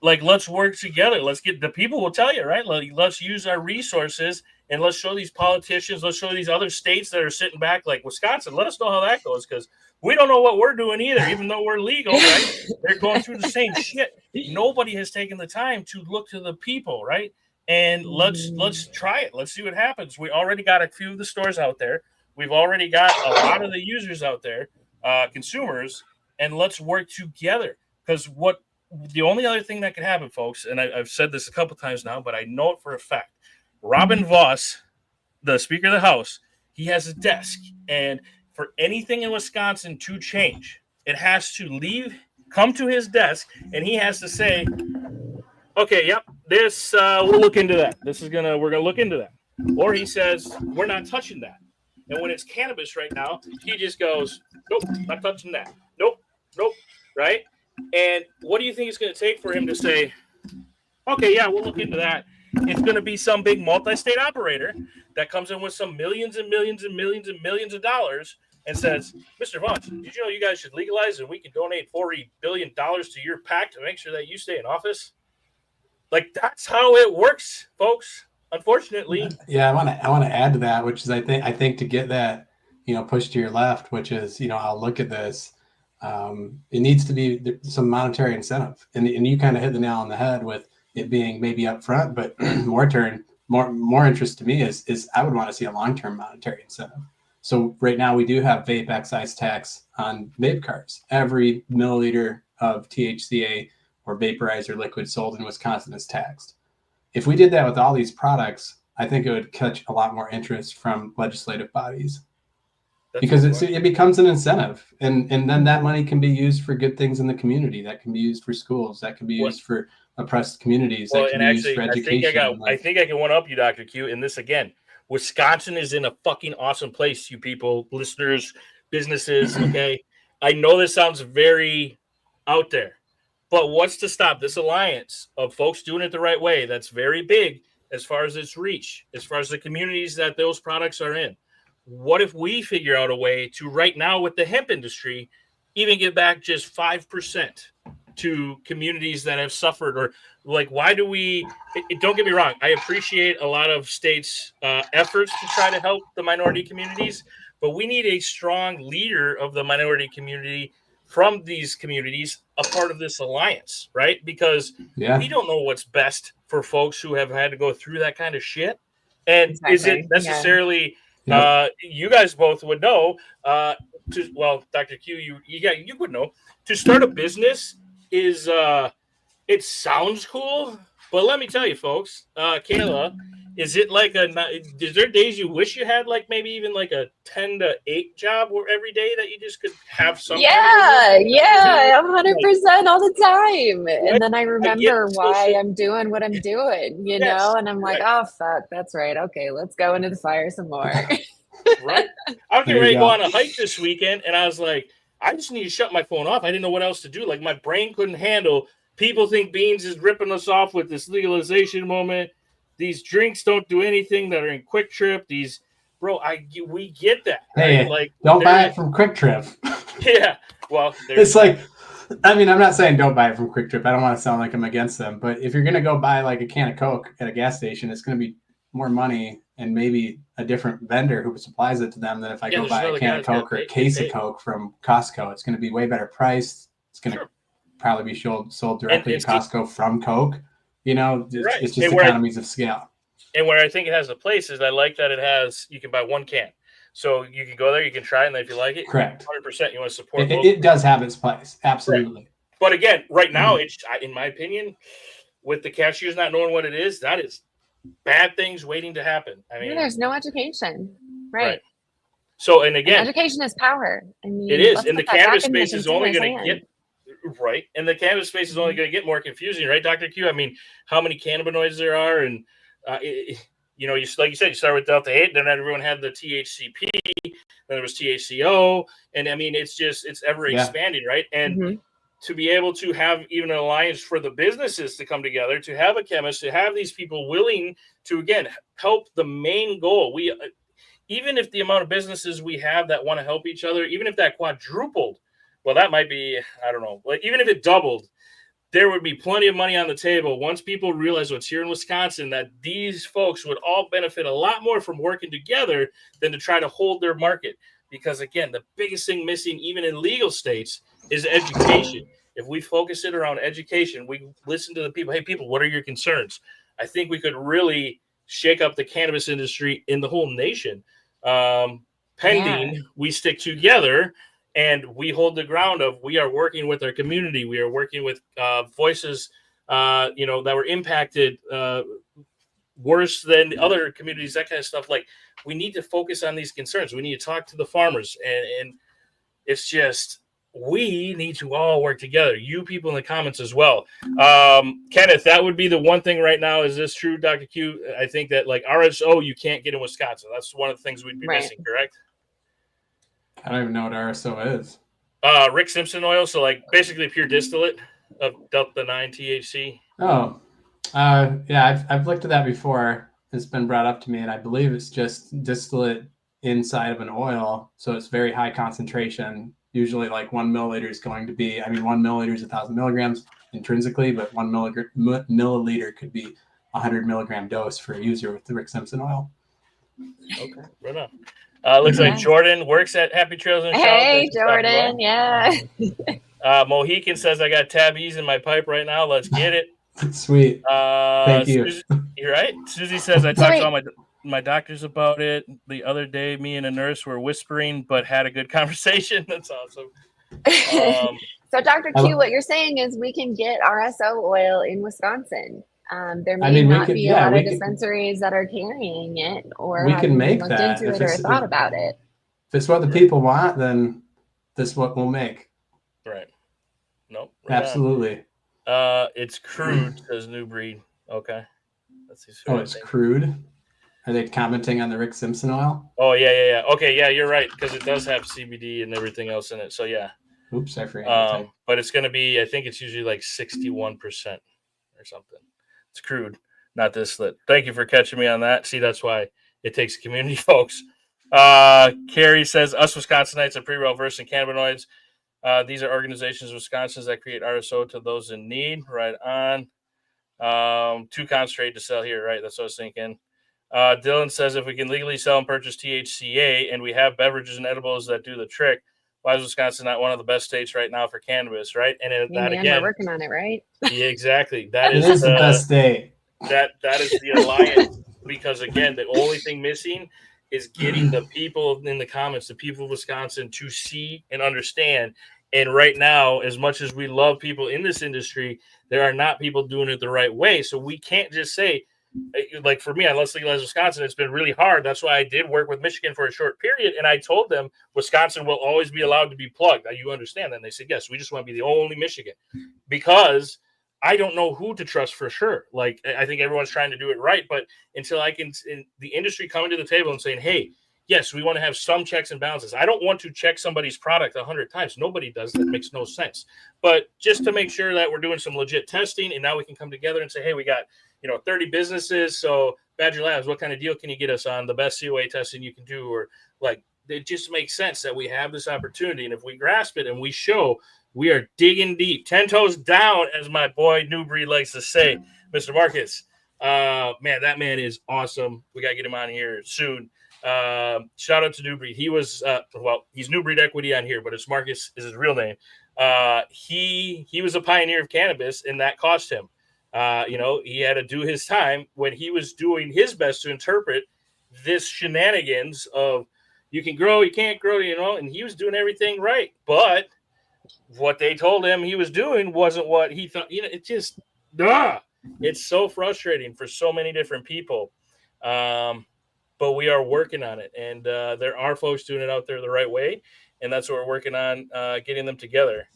Like, let's work together. Let's get, the people will tell you, right? Like, let's use our resources and let's show these politicians, let's show these other states that are sitting back like Wisconsin. Let us know how that goes, because we don't know what we're doing either, even though we're legal, right? They're going through the same shit. Nobody has taken the time to look to the people, right? And let's try it. Let's see what happens. We already got a few of the stores out there. We've already got a lot of the users out there, consumers, and let's work together. Because the only other thing that could happen, folks, and I've said this a couple times now, but I know it for a fact. Robin Vos, the Speaker of the House, he has a desk, and for anything in Wisconsin to change, it has to come to his desk, and he has to say, okay, yep, this we'll look into that. We're gonna look into that. Or he says, we're not touching that. And when it's cannabis right now, he just goes, nope, not touching that. Nope, right? And what do you think it's gonna take for him to say, okay, yeah, we'll look into that? It's gonna be some big multi-state operator that comes in with some millions and millions and millions and millions of dollars and says, Mr. Vaughn, did you know you guys should legalize and we can donate $40 billion to your PAC to make sure that you stay in office? Like, that's how it works, folks. Unfortunately. Yeah, I want to add to that, which is I think to get that, push to your left, which is, I'll look at this. It needs to be some monetary incentive, and you kind of hit the nail on the head with it being maybe up front, but more interest to me is I would want to see a long-term monetary incentive. So right now we do have vape excise tax on vape carts. Every milliliter of THCA or vaporizer liquid sold in Wisconsin is taxed. If we did that with all these products, I think it would catch a lot more interest from legislative bodies. Because it becomes an incentive, and then that money can be used for good things in the community. That can be used for schools. That can be used for oppressed communities. That can be used for education. I think I can one up you, Dr. Q. And this again, Wisconsin is in a fucking awesome place, you people, listeners, businesses. Okay, I know this sounds very out there, but what's to stop this alliance of folks doing it the right way? That's very big as far as its reach, as far as the communities that those products are in. What if we figure out a way to right now with the hemp industry, even give back just 5% to communities that have suffered? Or like, why do we, don't get me wrong, I appreciate a lot of states' efforts to try to help the minority communities, but we need a strong leader of the minority community from these communities, a part of this alliance, right? Because we don't know what's best for folks who have had to go through that kind of shit. And is it necessarily... you guys both would know. Dr. Q, you would know. To start a business is it sounds cool, but let me tell you, folks. Kayla, is there days you wish you had like maybe even like a 10 to 8 job where every day that you just could have something? Yeah, 100% all the time. Right? And then I remember why I'm doing what I'm doing, you know, and I'm like, oh, fuck, that's right. Okay, let's go into the fire some more. Right. I was getting ready to go on a hike this weekend, and I was like, I just need to shut my phone off. I didn't know what else to do. Like, my brain couldn't handle. People think Beans is ripping us off with this legalization moment. These drinks don't do anything that are in Quick Trip. We get that. Hey, right? Like, don't buy it from Quick Trip. Yeah. Well, it's like, I mean, I'm not saying don't buy it from Quick Trip. I don't want to sound like I'm against them. But if you're going to go buy like a can of Coke at a gas station, it's going to be more money and maybe a different vendor who supplies it to them than if I go buy a can of Coke or a case of Coke from Costco. It's going to be way better priced. It's going to probably be sold directly to Costco from Coke. You know, it's just economies of scale. And where I think it has a place is I like that you can buy one can. So you can go there, you can try it, and if you like it, correct. 100% you want to support it does have its place. Absolutely. Right. But again, right now, it's, in my opinion, with the cashiers not knowing what it is, that is bad things waiting to happen. I mean, there's no education. Right. So, and again, education is power. I mean, it is. And the cannabis space is only going to get, right. And the cannabis space is only going to get more confusing, right, Dr. Q? I mean, how many cannabinoids there are. And, you know, like you said, you start with Delta 8, then everyone had the THCP, then there was THCO. And I mean, it's ever expanding, right? And to be able to have even an alliance for the businesses to come together, to have a chemist, to have these people willing to, again, help the main goal. We, even if the amount of businesses we have that want to help each other, even if that quadrupled, well, that might be, I don't know, like even if it doubled, there would be plenty of money on the table once people realize what's here in Wisconsin, that these folks would all benefit a lot more from working together than to try to hold their market. Because again, the biggest thing missing, even in legal states, is education. If we focus it around education, we listen to the people. Hey, people, what are your concerns? I think we could really shake up the cannabis industry in the whole nation. Pending we stick together and we hold the ground of, we are working with our community. We are working with voices, you know, that were impacted worse than other communities, that kind of stuff. Like, we need to focus on these concerns. We need to talk to the farmers, and it's just, we need to all work together. You people in the comments as well. Kenneth, that would be the one thing right now. Is this true, Dr. Q? I think that like RSO, you can't get in Wisconsin. That's one of the things we'd be missing, correct? I don't even know what RSO is. Rick Simpson oil. So like basically pure distillate of Delta 9 THC. Oh, yeah, I've looked at that before. It's been brought up to me, and I believe it's just distillate inside of an oil. So it's very high concentration. Usually like 1 milliliter is going to be, 1 milliliter is 1,000 milligrams intrinsically, but 1 milliliter could be 100 milligram dose for a user with the Rick Simpson oil. Okay, right on. Looks like Jordan works at Happy Trails and Hey, Jordan, Mohican says, I got tabbies in my pipe right now. Let's get it. Sweet. Thank you. You're right. Susie says, I talked to all my doctors about it the other day. Me and a nurse were whispering, but had a good conversation. That's awesome. So Dr. Q, what you're saying is we can get RSO oil in Wisconsin. There may not be a lot of dispensaries that are carrying it, or we can make looked that into it or thought about it. If it's what the people want, then this is what we'll make. Right. Nope. Right absolutely. It's crude, says New Breed. Okay. Let's see. It's crude. Are they commenting on the Rick Simpson oil? Oh, yeah. Okay, yeah, you're right, because it does have CBD and everything else in it. So, yeah. Oops, I forgot. But it's going to be, I think it's usually like 61% or something. It's crude, not distillate. Thank you for catching me on that. See, that's why it takes community folks. Carrie says, us Wisconsinites are pretty well versed in cannabinoids. These are organizations in Wisconsin that create RSO to those in need. Right on. Too concentrated to sell here, right? That's what I was thinking. Dylan says, if we can legally sell and purchase THCA and we have beverages and edibles that do the trick, why is Wisconsin not one of the best states right now for cannabis, right? And that again, we're working on it, right? Yeah, exactly. That is the best state. That is the alliance, because again, the only thing missing is getting the people in the comments, the people of Wisconsin, to see and understand. And right now, as much as we love people in this industry, there are not people doing it the right way. So we can't just say, like for me, on Let's Legalize Wisconsin, it's been really hard. That's why I did work with Michigan for a short period. And I told them Wisconsin will always be allowed to be plugged. Now, you understand that? And they said, yes, we just want to be the only Michigan, because I don't know who to trust for sure. Like, I think everyone's trying to do it right. But until I can, the industry coming to the table and saying, hey, yes, we want to have some checks and balances. I don't want to check somebody's product 100 times. Nobody does. That makes no sense. But just to make sure that we're doing some legit testing, and now we can come together and say, hey, we got 30 businesses. So Badger Labs, what kind of deal can you get us on the best COA testing you can do? Or like, it just makes sense that we have this opportunity. And if we grasp it and we show we are digging deep, 10 toes down, as my boy New Breed likes to say, Mr. Marcus, man, that man is awesome. We got to get him on here soon. Shout out to New Breed. He was, he's New Breed Equity on here, but it's Marcus is his real name. He was a pioneer of cannabis, and that cost him. He had to do his time when he was doing his best to interpret this shenanigans of, you can grow, you can't grow, and he was doing everything right. But what they told him he was doing wasn't what he thought. It just, it's so frustrating for so many different people. But we are working on it, and there are folks doing it out there the right way, and that's what we're working on, getting them together.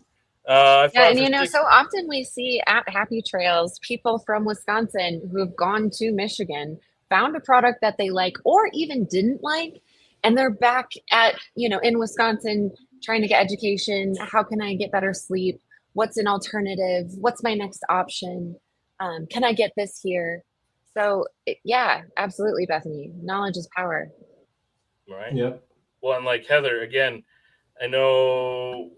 And so often we see at Happy Trails people from Wisconsin who have gone to Michigan, found a product that they like or even didn't like, and they're back at, in Wisconsin trying to get education. How can I get better sleep? What's an alternative? What's my next option? Can I get this here? So yeah, absolutely, Bethany. Knowledge is power. Right. Yep. Well, and like Heather, again, I know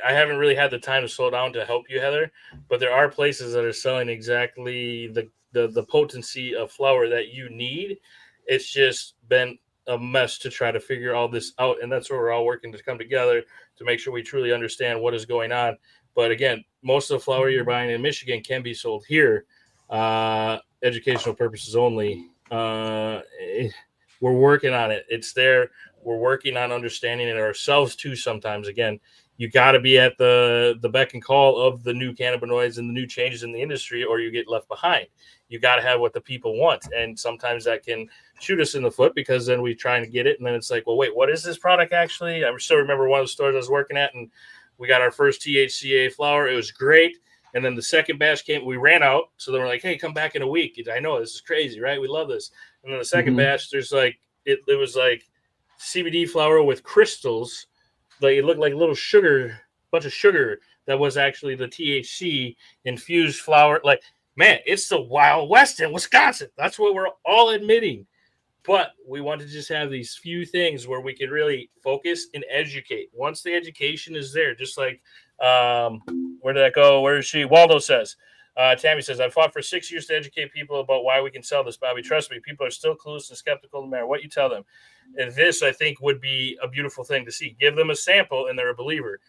I haven't really had the time to slow down to help you, Heather, but there are places that are selling exactly the potency of flour that you need. It's just been a mess to try to figure all this out, and that's where we're all working to come together to make sure we truly understand what is going on. But again, most of the flour you're buying in Michigan can be sold here, educational purposes only. We're working on it. It's there. We're working on understanding it ourselves too. Sometimes, again, you got to be at the beck and call of the new cannabinoids and the new changes in the industry, or you get left behind. You got to have what the people want, and sometimes that can shoot us in the foot, because then we try and get it, and then it's like, well, wait, what is this product actually? I still remember one of the stores I was working at, and we got our first THCA flower. It was great. And then the second batch came, we ran out. So they were like, hey, come back in a week. I know, this is crazy, right? We love this. And then the second batch, there's like, it was like CBD flower with crystals. Like it looked like a little sugar, bunch of sugar that was actually the THC infused flower. Like, man, it's the Wild West in Wisconsin. That's what we're all admitting. But we want to just have these few things where we can really focus and educate. Once the education is there, just like, where did that go? Where is she? Waldo says, Tammy says, I fought for 6 years to educate people about why we can sell this, Bobby. Trust me, people are still clueless and skeptical no matter what you tell them. And this, I think, would be a beautiful thing to see. Give them a sample and they're a believer.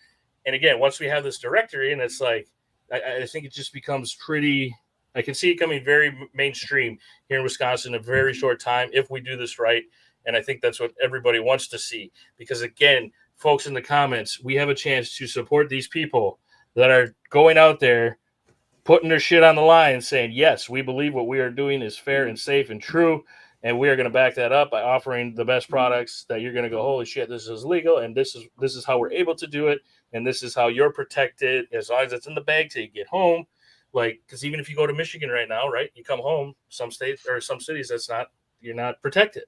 And again, once we have this directory, and it's like, I think it just becomes pretty, I can see it coming very mainstream here in Wisconsin in a very short time if we do this right. And I think that's what everybody wants to see. Because again, folks in the comments, we have a chance to support these people that are going out there, putting their shit on the line and saying, yes, we believe what we are doing is fair and safe and true. And we are going to back that up by offering the best products that you're going to go, holy shit, this is legal. And this is how we're able to do it. And this is how you're protected as long as it's in the bag till you get home. Like, because even if you go to Michigan right now, right, you come home, some states or some cities, you're not protected.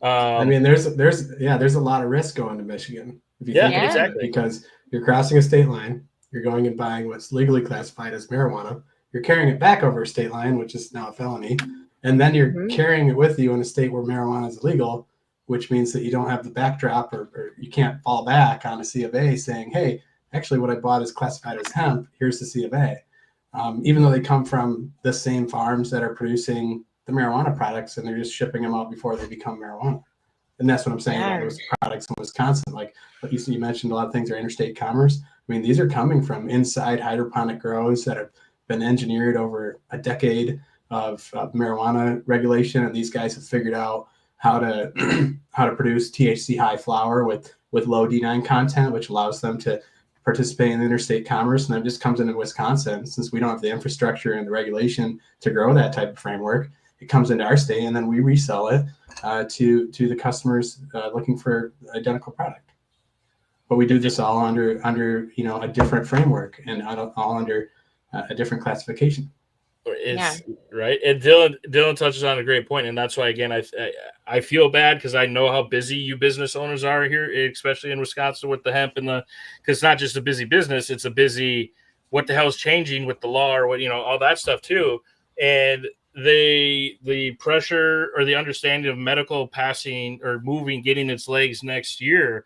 I mean, there's a lot of risk going to Michigan. If you think exactly. Because you're crossing a state line, you're going and buying what's legally classified as marijuana, you're carrying it back over a state line, which is now a felony, and then you're carrying it with you in a state where marijuana is illegal, which means that you don't have the backdrop or you can't fall back on a C of A saying, hey, actually what I bought is classified as hemp, here's the C of A. Even though they come from the same farms that are producing the marijuana products, and they're just shipping them out before they become marijuana. And that's what I'm saying about those products in Wisconsin. Like what you mentioned, a lot of things are interstate commerce. I mean, these are coming from inside hydroponic grows that have been engineered over a decade of marijuana regulation, and these guys have figured out how to produce THC high flower with low D9 content, which allows them to participate in interstate commerce. And that just comes into Wisconsin. Since we don't have the infrastructure and the regulation to grow that type of framework, it comes into our state, and then we resell it to the customers looking for identical product. But we do this all under a different framework and all under a different classification. Right. And Dylan touches on a great point, and that's why again I feel bad because I know how busy you business owners are here, especially in Wisconsin with the hemp and because it's not just a busy business, it's a busy what the hell's changing with the law or what all that stuff too. And the pressure or the understanding of medical passing or moving, getting its legs next year,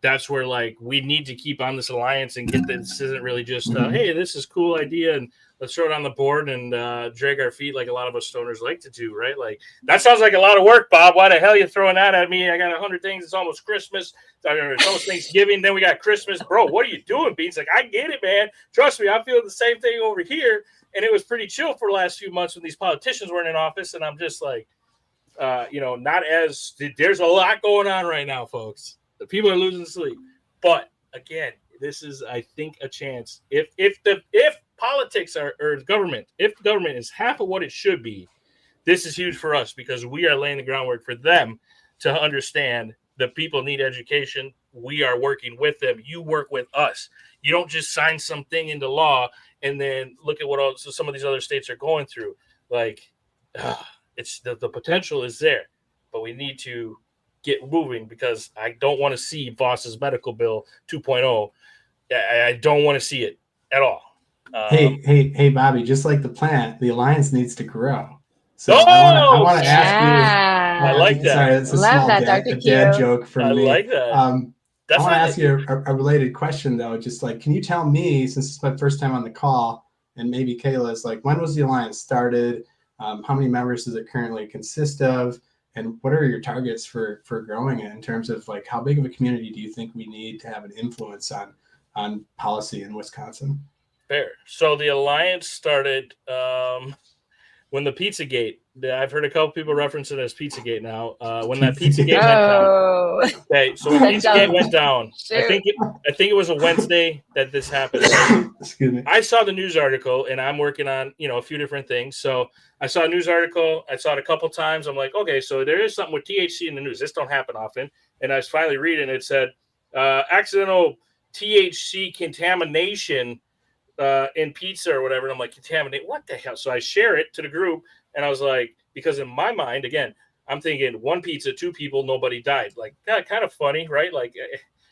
that's where like we need to keep on this alliance and get this isn't really just hey, this is a cool idea and let's throw it on the board and drag our feet like a lot of us stoners like to do, right? Like that sounds like a lot of work, Bob. Why the hell are you throwing that at me? I got 100 things. It's almost Christmas. It's almost Thanksgiving. Then we got Christmas. Bro, what are you doing, Beans? Like, I get it, man. Trust me, I'm feeling the same thing over here. And it was pretty chill for the last few months when these politicians weren't in office. And I'm just like, not as there's a lot going on right now, folks. The people are losing sleep. But again, this is, I think, a chance. If politics or government, if the government is half of what it should be, this is huge for us because we are laying the groundwork for them to understand that people need education. We are working with them. You work with us. You don't just sign something into law and then look at what some of these other states are going through. Like, it's the potential is there, but we need to get moving because I don't want to see Voss's medical bill 2.0. I don't want to see it at all. Hey, Bobby, just like the plant, the alliance needs to grow. So I want to ask you. I like that. Sorry, it's a small dad joke from me. I like that. I want to ask you a related question, though. Just like, can you tell me, since it's my first time on the call, and maybe Kayla's, like, when was the alliance started? How many members does it currently consist of? And what are your targets for growing it in terms of, like, how big of a community do you think we need to have an influence on policy in Wisconsin? Fair. So the alliance started when the Pizzagate. I've heard a couple people reference it as Pizzagate now. When that Pizzagate went down. Okay, so when Pizzagate went down, I think it was a Wednesday that this happened. Excuse me. I saw the news article, and I'm working on a few different things. So I saw a news article. I saw it a couple times. I'm like, okay, so there is something with THC in the news. This don't happen often. And I was finally reading. It said accidental THC contamination in pizza or whatever. And I'm like, contaminate? What the hell? So I share it to the group, and I was like, because in my mind, again, I'm thinking one pizza, 2 people, nobody died. Like, kind of funny, right? Like,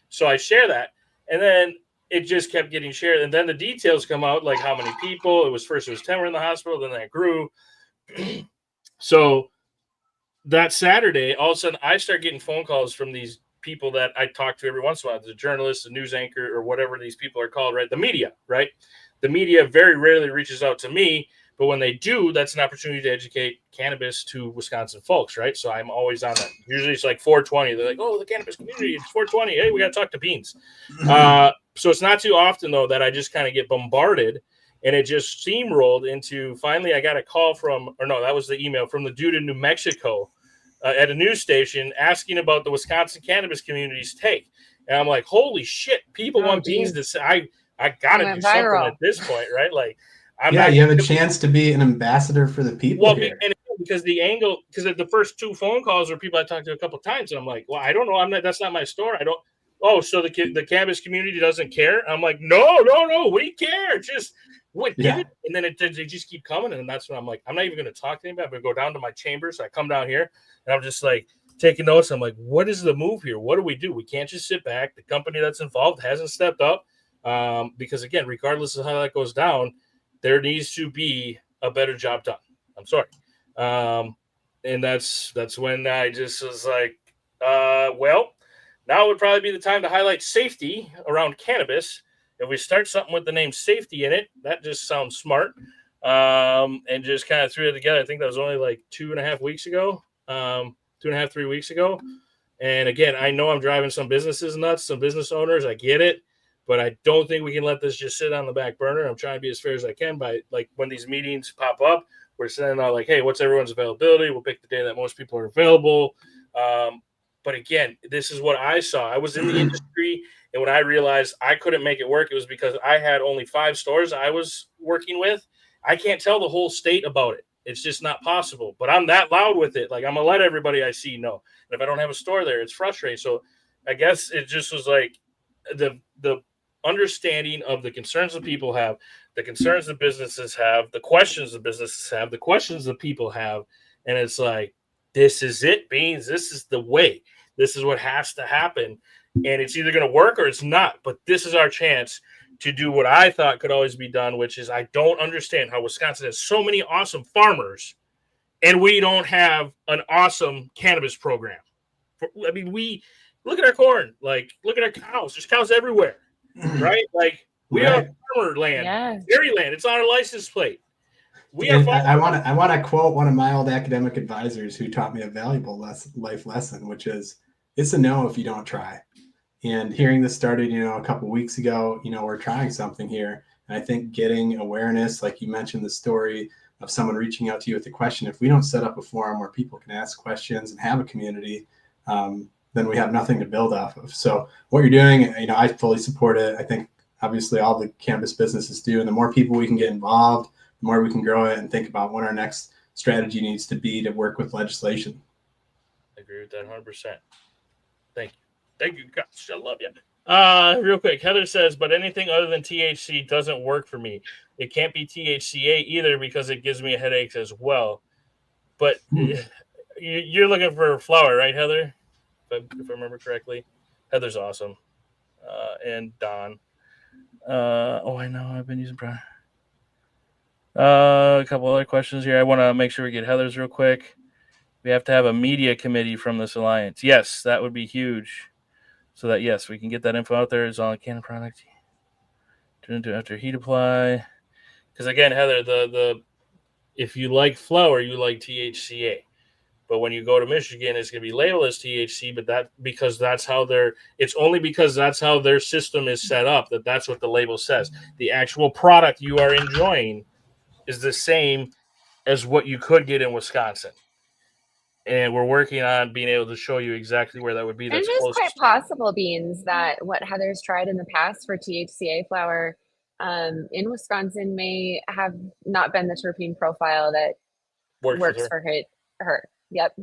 so I share that, and then it just kept getting shared. And then the details come out, like how many people. It was 10 were in the hospital, then that grew. So that Saturday, all of a sudden, I start getting phone calls from these people that I talk to every once in a while, the journalists, the news anchor, or whatever these people are called, right? The media, right? The media very rarely reaches out to me, but when they do, that's an opportunity to educate cannabis to Wisconsin folks, right? So I'm always on that. Usually it's like 420. They're like, oh, the cannabis community, it's 420. Hey, we got to talk to Beans. So it's not too often, though, that I just kind of get bombarded, and it just steamrolled into, finally I got a call that was the email from the dude in New Mexico at a news station asking about the Wisconsin cannabis community's take. And I'm like, holy shit, people want Beans to say, I got to do something at this point, right? Like, you have a chance to be an ambassador for the people. Well, here. because the first 2 phone calls were people I talked to a couple of times, and I'm like, well, I don't know, that's not my store. I don't. Oh, so the cannabis community doesn't care? I'm like, no, we care. Just give it. And then they just keep coming, and that's when I'm like, I'm not even going to talk to anybody. I'm going to go down to my chamber. So I come down here, and I'm just like taking notes. I'm like, what is the move here? What do we do? We can't just sit back. The company that's involved hasn't stepped up. Because again, regardless of how that goes down, there needs to be a better job done. I'm sorry. And that's when I just was like, well, now would probably be the time to highlight safety around cannabis. If we start something with the name safety in it, that just sounds smart. And just kind of threw it together. I think that was only like 2.5 weeks ago, 2.5, 3 weeks ago. And again, I know I'm driving some businesses nuts, some business owners. I get it. But I don't think we can let this just sit on the back burner. I'm trying to be as fair as I can by, like, when these meetings pop up, we're sending out like, hey, what's everyone's availability? We'll pick the day that most people are available. But again, this is what I saw. I was in the industry, and when I realized I couldn't make it work, it was because I had only 5 stores I was working with. I can't tell the whole state about it. It's just not possible. But I'm that loud with it. Like, I'm going to let everybody I see know. And if I don't have a store there, it's frustrating. So I guess it just was like the understanding of the concerns that people have, the concerns the businesses have, the questions the businesses have, the questions the people have. And it's like, this is it, Beans. This is the way. This is what has to happen. And it's either going to work or it's not. But this is our chance to do what I thought could always be done, which is I don't understand how Wisconsin has so many awesome farmers and we don't have an awesome cannabis program. I mean, we look at our corn, like look at our cows. There's cows everywhere. Right? Like we are farmer land, dairy land. It's on our license plate. I want to quote one of my old academic advisors who taught me a valuable life lesson, which is it's a no if you don't try. And hearing this started, a couple of weeks ago, we're trying something here. And I think getting awareness, like you mentioned the story of someone reaching out to you with a question. If we don't set up a forum where people can ask questions and have a community, then we have nothing to build off of. So what you're doing, I fully support it. I think obviously all the cannabis businesses do, and the more people we can get involved, the more we can grow it and think about what our next strategy needs to be to work with legislation. I agree with that 100%. Thank you, gosh, I love you. Real quick, Heather says, but anything other than THC doesn't work for me. It can't be THCA either because it gives me headaches as well. But you're looking for flower, right, Heather? If I remember correctly. Heather's awesome. And Don. I know. I've been using Brian. A couple other questions here. I want to make sure we get Heather's real quick. We have to have a media committee from this alliance. Yes, that would be huge. So that, yes, we can get that info out there. It's on a Canna product. After heat apply. Because, again, Heather, the if you like flower, you like THCA. But when you go to Michigan, it's going to be labeled as THC, but it's only because that's how their system is set up that's what the label says. The actual product you are enjoying is the same as what you could get in Wisconsin. And we're working on being able to show you exactly where that would be. And it is quite possible, Beans, that what Heather's tried in the past for THCA flower in Wisconsin may have not been the terpene profile that works for her. Yep.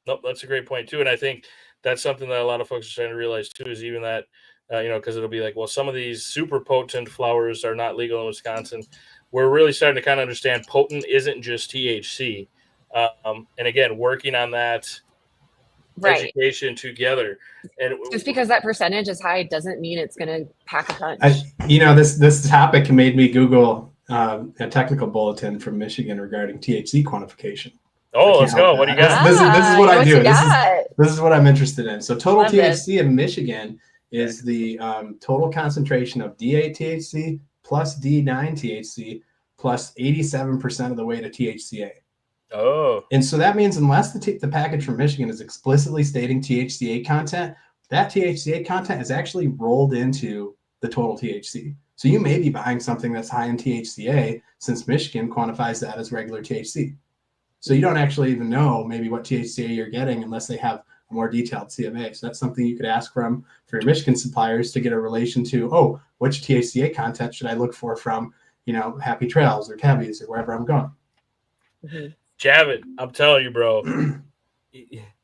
Nope, that's a great point too. And I think that's something that a lot of folks are starting to realize too, is even that, because it'll be like, well, some of these super potent flowers are not legal in Wisconsin. We're really starting to kind of understand potent isn't just THC. And again, working on that education together. And just because that percentage is high doesn't mean it's going to pack a punch. This topic made me Google a technical bulletin from Michigan regarding THC quantification. Oh, let's go. What do you got? This is what I do. This is what I'm interested in. So total THC in Michigan is the total concentration of DA-THC plus D9-THC plus 87% of the way to THCA. Oh. And so that means unless the package from Michigan is explicitly stating THCA content, that THCA content is actually rolled into the total THC. So you may be buying something that's high in THCA since Michigan quantifies that as regular THC. So you don't actually even know maybe what THCA you're getting unless they have a more detailed CMA. So that's something you could ask for your Michigan suppliers to get a relation to, which THCA content should I look for from, Happy Trails or Tabby's or wherever I'm going. Mm-hmm. Javid, I'm telling you, bro,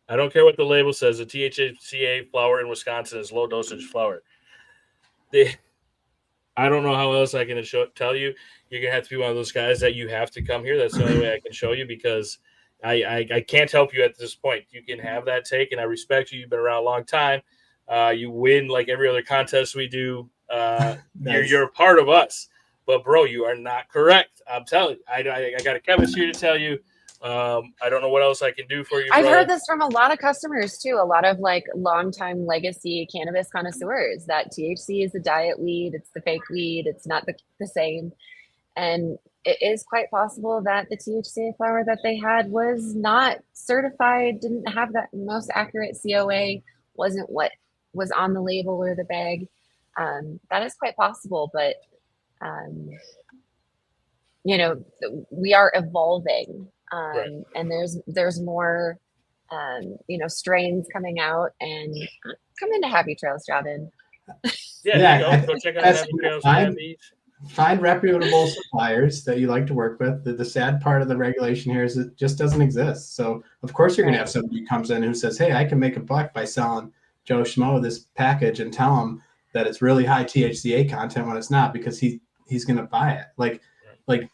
I don't care what the label says. The THCA flower in Wisconsin is low dosage flower. I don't know how else I can tell you. You're going to have to be one of those guys that you have to come here. That's the only way I can show you, because I can't help you at this point. You can have that take, and I respect you. You've been around a long time. You win like every other contest we do. You're a part of us. But, bro, you are not correct. I'm telling you. I got a chemist here to tell you. I don't know what else I can do for you. I've heard this from a lot of customers too. A lot of longtime legacy cannabis connoisseurs that THC is the diet weed. It's the fake weed. It's not the same. And it is quite possible that the THCA flower that they had was not certified, didn't have that most accurate COA, wasn't what was on the label or the bag. That is quite possible, but we are evolving. And there's more strains coming out, and come into Happy Trails, Javin. Go check out Happy Trails. Find reputable suppliers that you like to work with. The sad part of the regulation here is it just doesn't exist. So of course you're gonna have somebody who comes in who says, hey, I can make a buck by selling Joe Schmo this package and tell him that it's really high THCA content when it's not, because he's gonna buy it. Like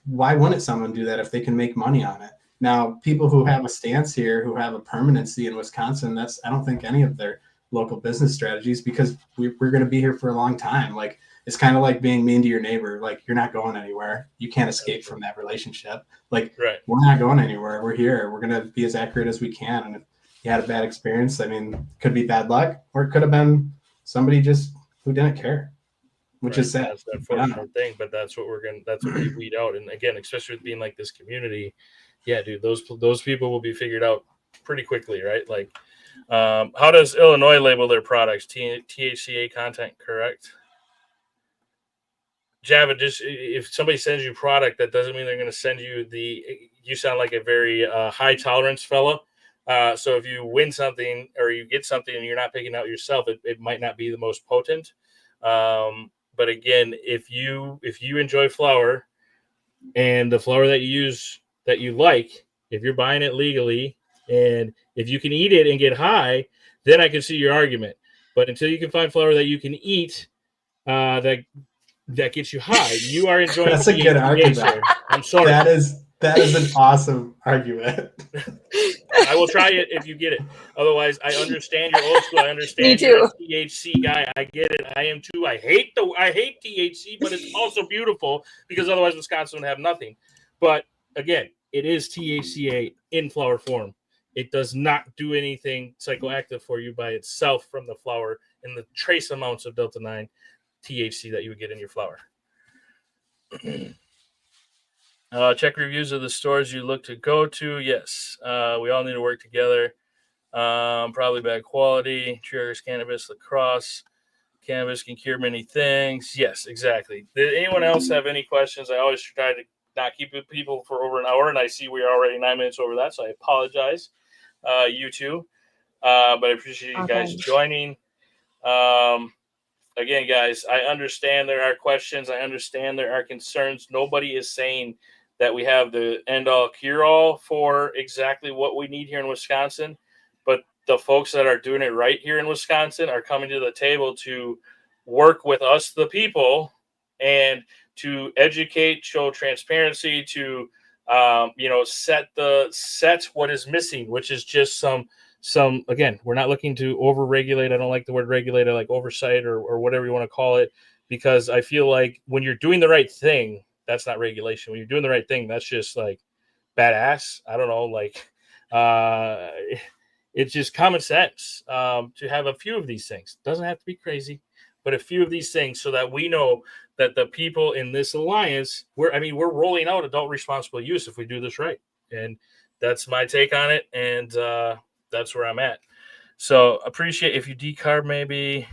why wouldn't someone do that if they can make money on it? Now, people who have a stance here, who have a permanency in Wisconsin, I don't think any of their local business strategies, because we're going to be here for a long time. Like, it's kind of like being mean to your neighbor. Like, you're not going anywhere. You can't escape from that relationship. Like, We're not going anywhere. We're here. We're going to be as accurate as we can. And if you had a bad experience, I mean, it could be bad luck, or it could have been somebody just who didn't care. Which is sad. That's the unfortunate thing, but that's what we weed out. And again, especially with being like this community, yeah, dude, those people will be figured out pretty quickly, right? Like, how does Illinois label their products? THCA content, correct? Java, just if somebody sends you product, that doesn't mean they're going to send you you sound like a very high tolerance fellow. So if you win something or you get something and you're not picking out yourself, it might not be the most potent. But again, if you enjoy flour and the flour that you use that you like, if you're buying it legally and if you can eat it and get high, then I can see your argument. But until you can find flour that you can eat, that gets you high, you are enjoying. That's a good argument. There. I'm sorry. That is an awesome argument. I will try it if you get it. Otherwise, I understand you're old school. I understand Me too. You're a THC guy. I get it. I am too. I hate THC, but it's also beautiful because otherwise Wisconsin would have nothing. But again, it is THCA in flower form. It does not do anything psychoactive for you by itself from the flower and the trace amounts of Delta-9 THC that you would get in your flower. Check reviews of the stores you look to go to. Yes, we all need to work together. Probably bad quality. Triggers cannabis, lacrosse. Cannabis can cure many things. Yes, exactly. Did anyone else have any questions? I always try to not keep people for over an hour, and I see we are already 9 minutes over that, so I apologize, you two. But I appreciate you guys joining. Again, guys, I understand there are questions. I understand there are concerns. Nobody is saying that we have the end-all, cure-all for exactly what we need here in Wisconsin. But the folks that are doing it right here in Wisconsin are coming to the table to work with us, the people, and to educate, show transparency, to set what is missing, which is just some again, we're not looking to over-regulate. I don't like the word regulate. I like oversight or whatever you want to call it, because I feel like when you're doing the right thing, that's not regulation. When you're doing the right thing, that's just like badass. I don't know, like it's just common sense to have a few of these things. Doesn't have to be crazy, but a few of these things so that we know that the people in this alliance, we're rolling out adult responsible use if we do this right. And that's my take on it. And that's where I'm at. So appreciate if you decarb maybe.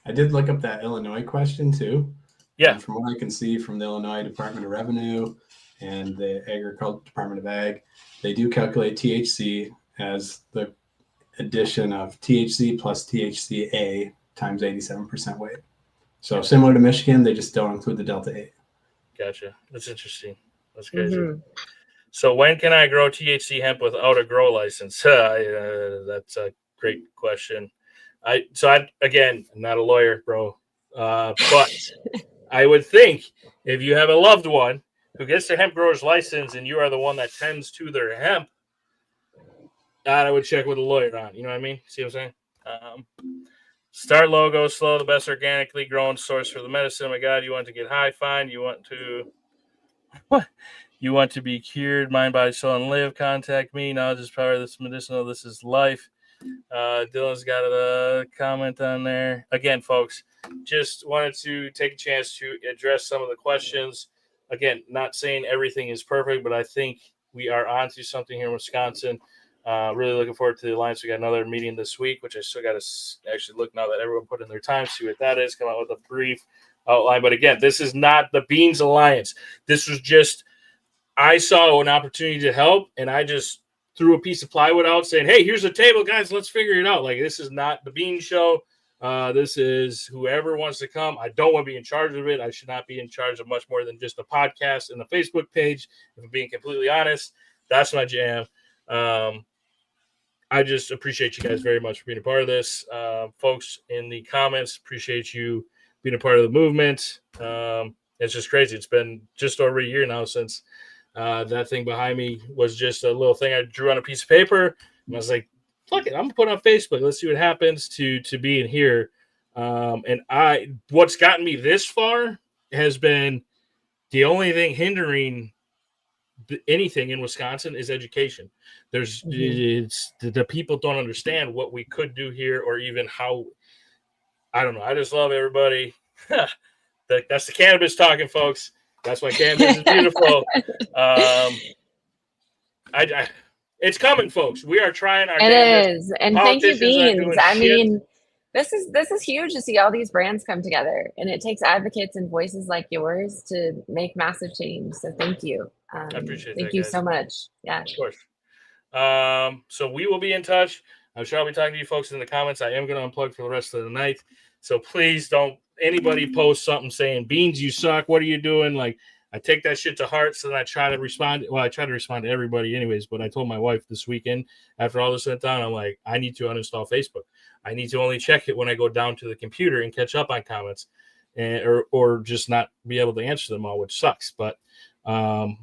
I did look up that Illinois question too. Yeah. And from what I can see from the Illinois Department of Revenue and the Agricultural Department of Ag, they do calculate THC as the addition of THC plus THCA times 87% weight. So similar to Michigan, they just don't include the Delta 8. Gotcha. That's interesting. That's crazy. Mm-hmm. So when can I grow THC hemp without a grow license? That's a great question. I'm not a lawyer, bro. But I would think if you have a loved one who gets their hemp grower's license and you are the one that tends to their hemp, I would check with a lawyer on. You know what I mean? See what I'm saying? Start logo, slow, the best organically grown source for the medicine. Oh my God, you want to get high, fine. You want to be cured, mind, body, soul, and live. Contact me. Knowledge is power. This is medicinal. This is life. Dylan's got a comment on there. Again, folks, just wanted to take a chance to address some of the questions. Again, not saying everything is perfect, but I think we are onto something here in Wisconsin. Really looking forward to the Alliance. We got another meeting this week, which I still got to actually look now that everyone put in their time, see what that is, come out with a brief outline. But again, this is not the Beans Alliance. This was just, I saw an opportunity to help, and I just threw a piece of plywood out saying, hey, here's a table, guys, let's figure it out. Like, this is not the Bean Show. This is whoever wants to come. I don't want to be in charge of it. I should not be in charge of much more than just a podcast and a Facebook page. If I'm being completely honest, that's my jam. I just appreciate you guys very much for being a part of this. Folks in the comments, appreciate you being a part of the movement. It's just crazy. It's been just over a year now since that thing behind me was just a little thing I drew on a piece of paper. And I was like, fuck it, I'm gonna put it on Facebook. Let's see what happens to being here. And what's gotten me this far has been the only thing hindering anything in Wisconsin is education. It's the people don't understand what we could do here, or even how. I don't know. I just love everybody. That's the cannabis talking, folks. That's why cannabis is beautiful. It's coming, folks. We are trying our. It is, and thank you, Beans. I mean, This is huge to see all these brands come together, and it takes advocates and voices like yours to make massive change. So thank you. I appreciate that. Thank you guys. so much. Yeah, of course. So we will be in touch. I'm sure I'll be talking to you folks in the comments. I am going to unplug for the rest of the night. So please don't anybody post something saying, Beans, you suck. What are you doing? Like, I take that shit to heart. So then I try to respond. Well, I try to respond to everybody anyways, but I told my wife this weekend after all this went down, I'm like, I need to uninstall Facebook. I need to only check it when I go down to the computer and catch up on comments or just not be able to answer them all, which sucks. But I'm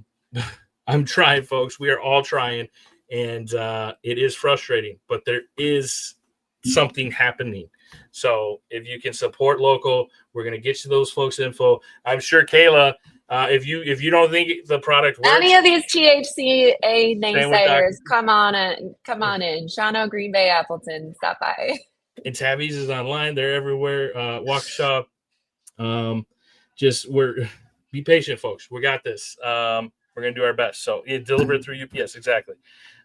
trying, folks. We are all trying. And it is frustrating, but there is something happening. So if you can support local, we're going to get you those folks info. I'm sure Kayla, if you don't think the product works, any of these THCA naysayers, come on in. Shawano, Green Bay, Appleton, stop by. And Tabby's is online. They're everywhere. Waukesha. Be patient, folks. We got this. We're going to do our best. So deliver it through UPS. Exactly.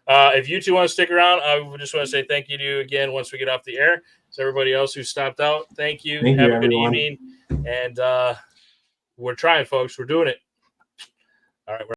If you two want to stick around, I just want to say thank you to you again once we get off the air. To everybody else who stopped out, thank you. Have a good evening. And we're trying, folks. We're doing it. All right.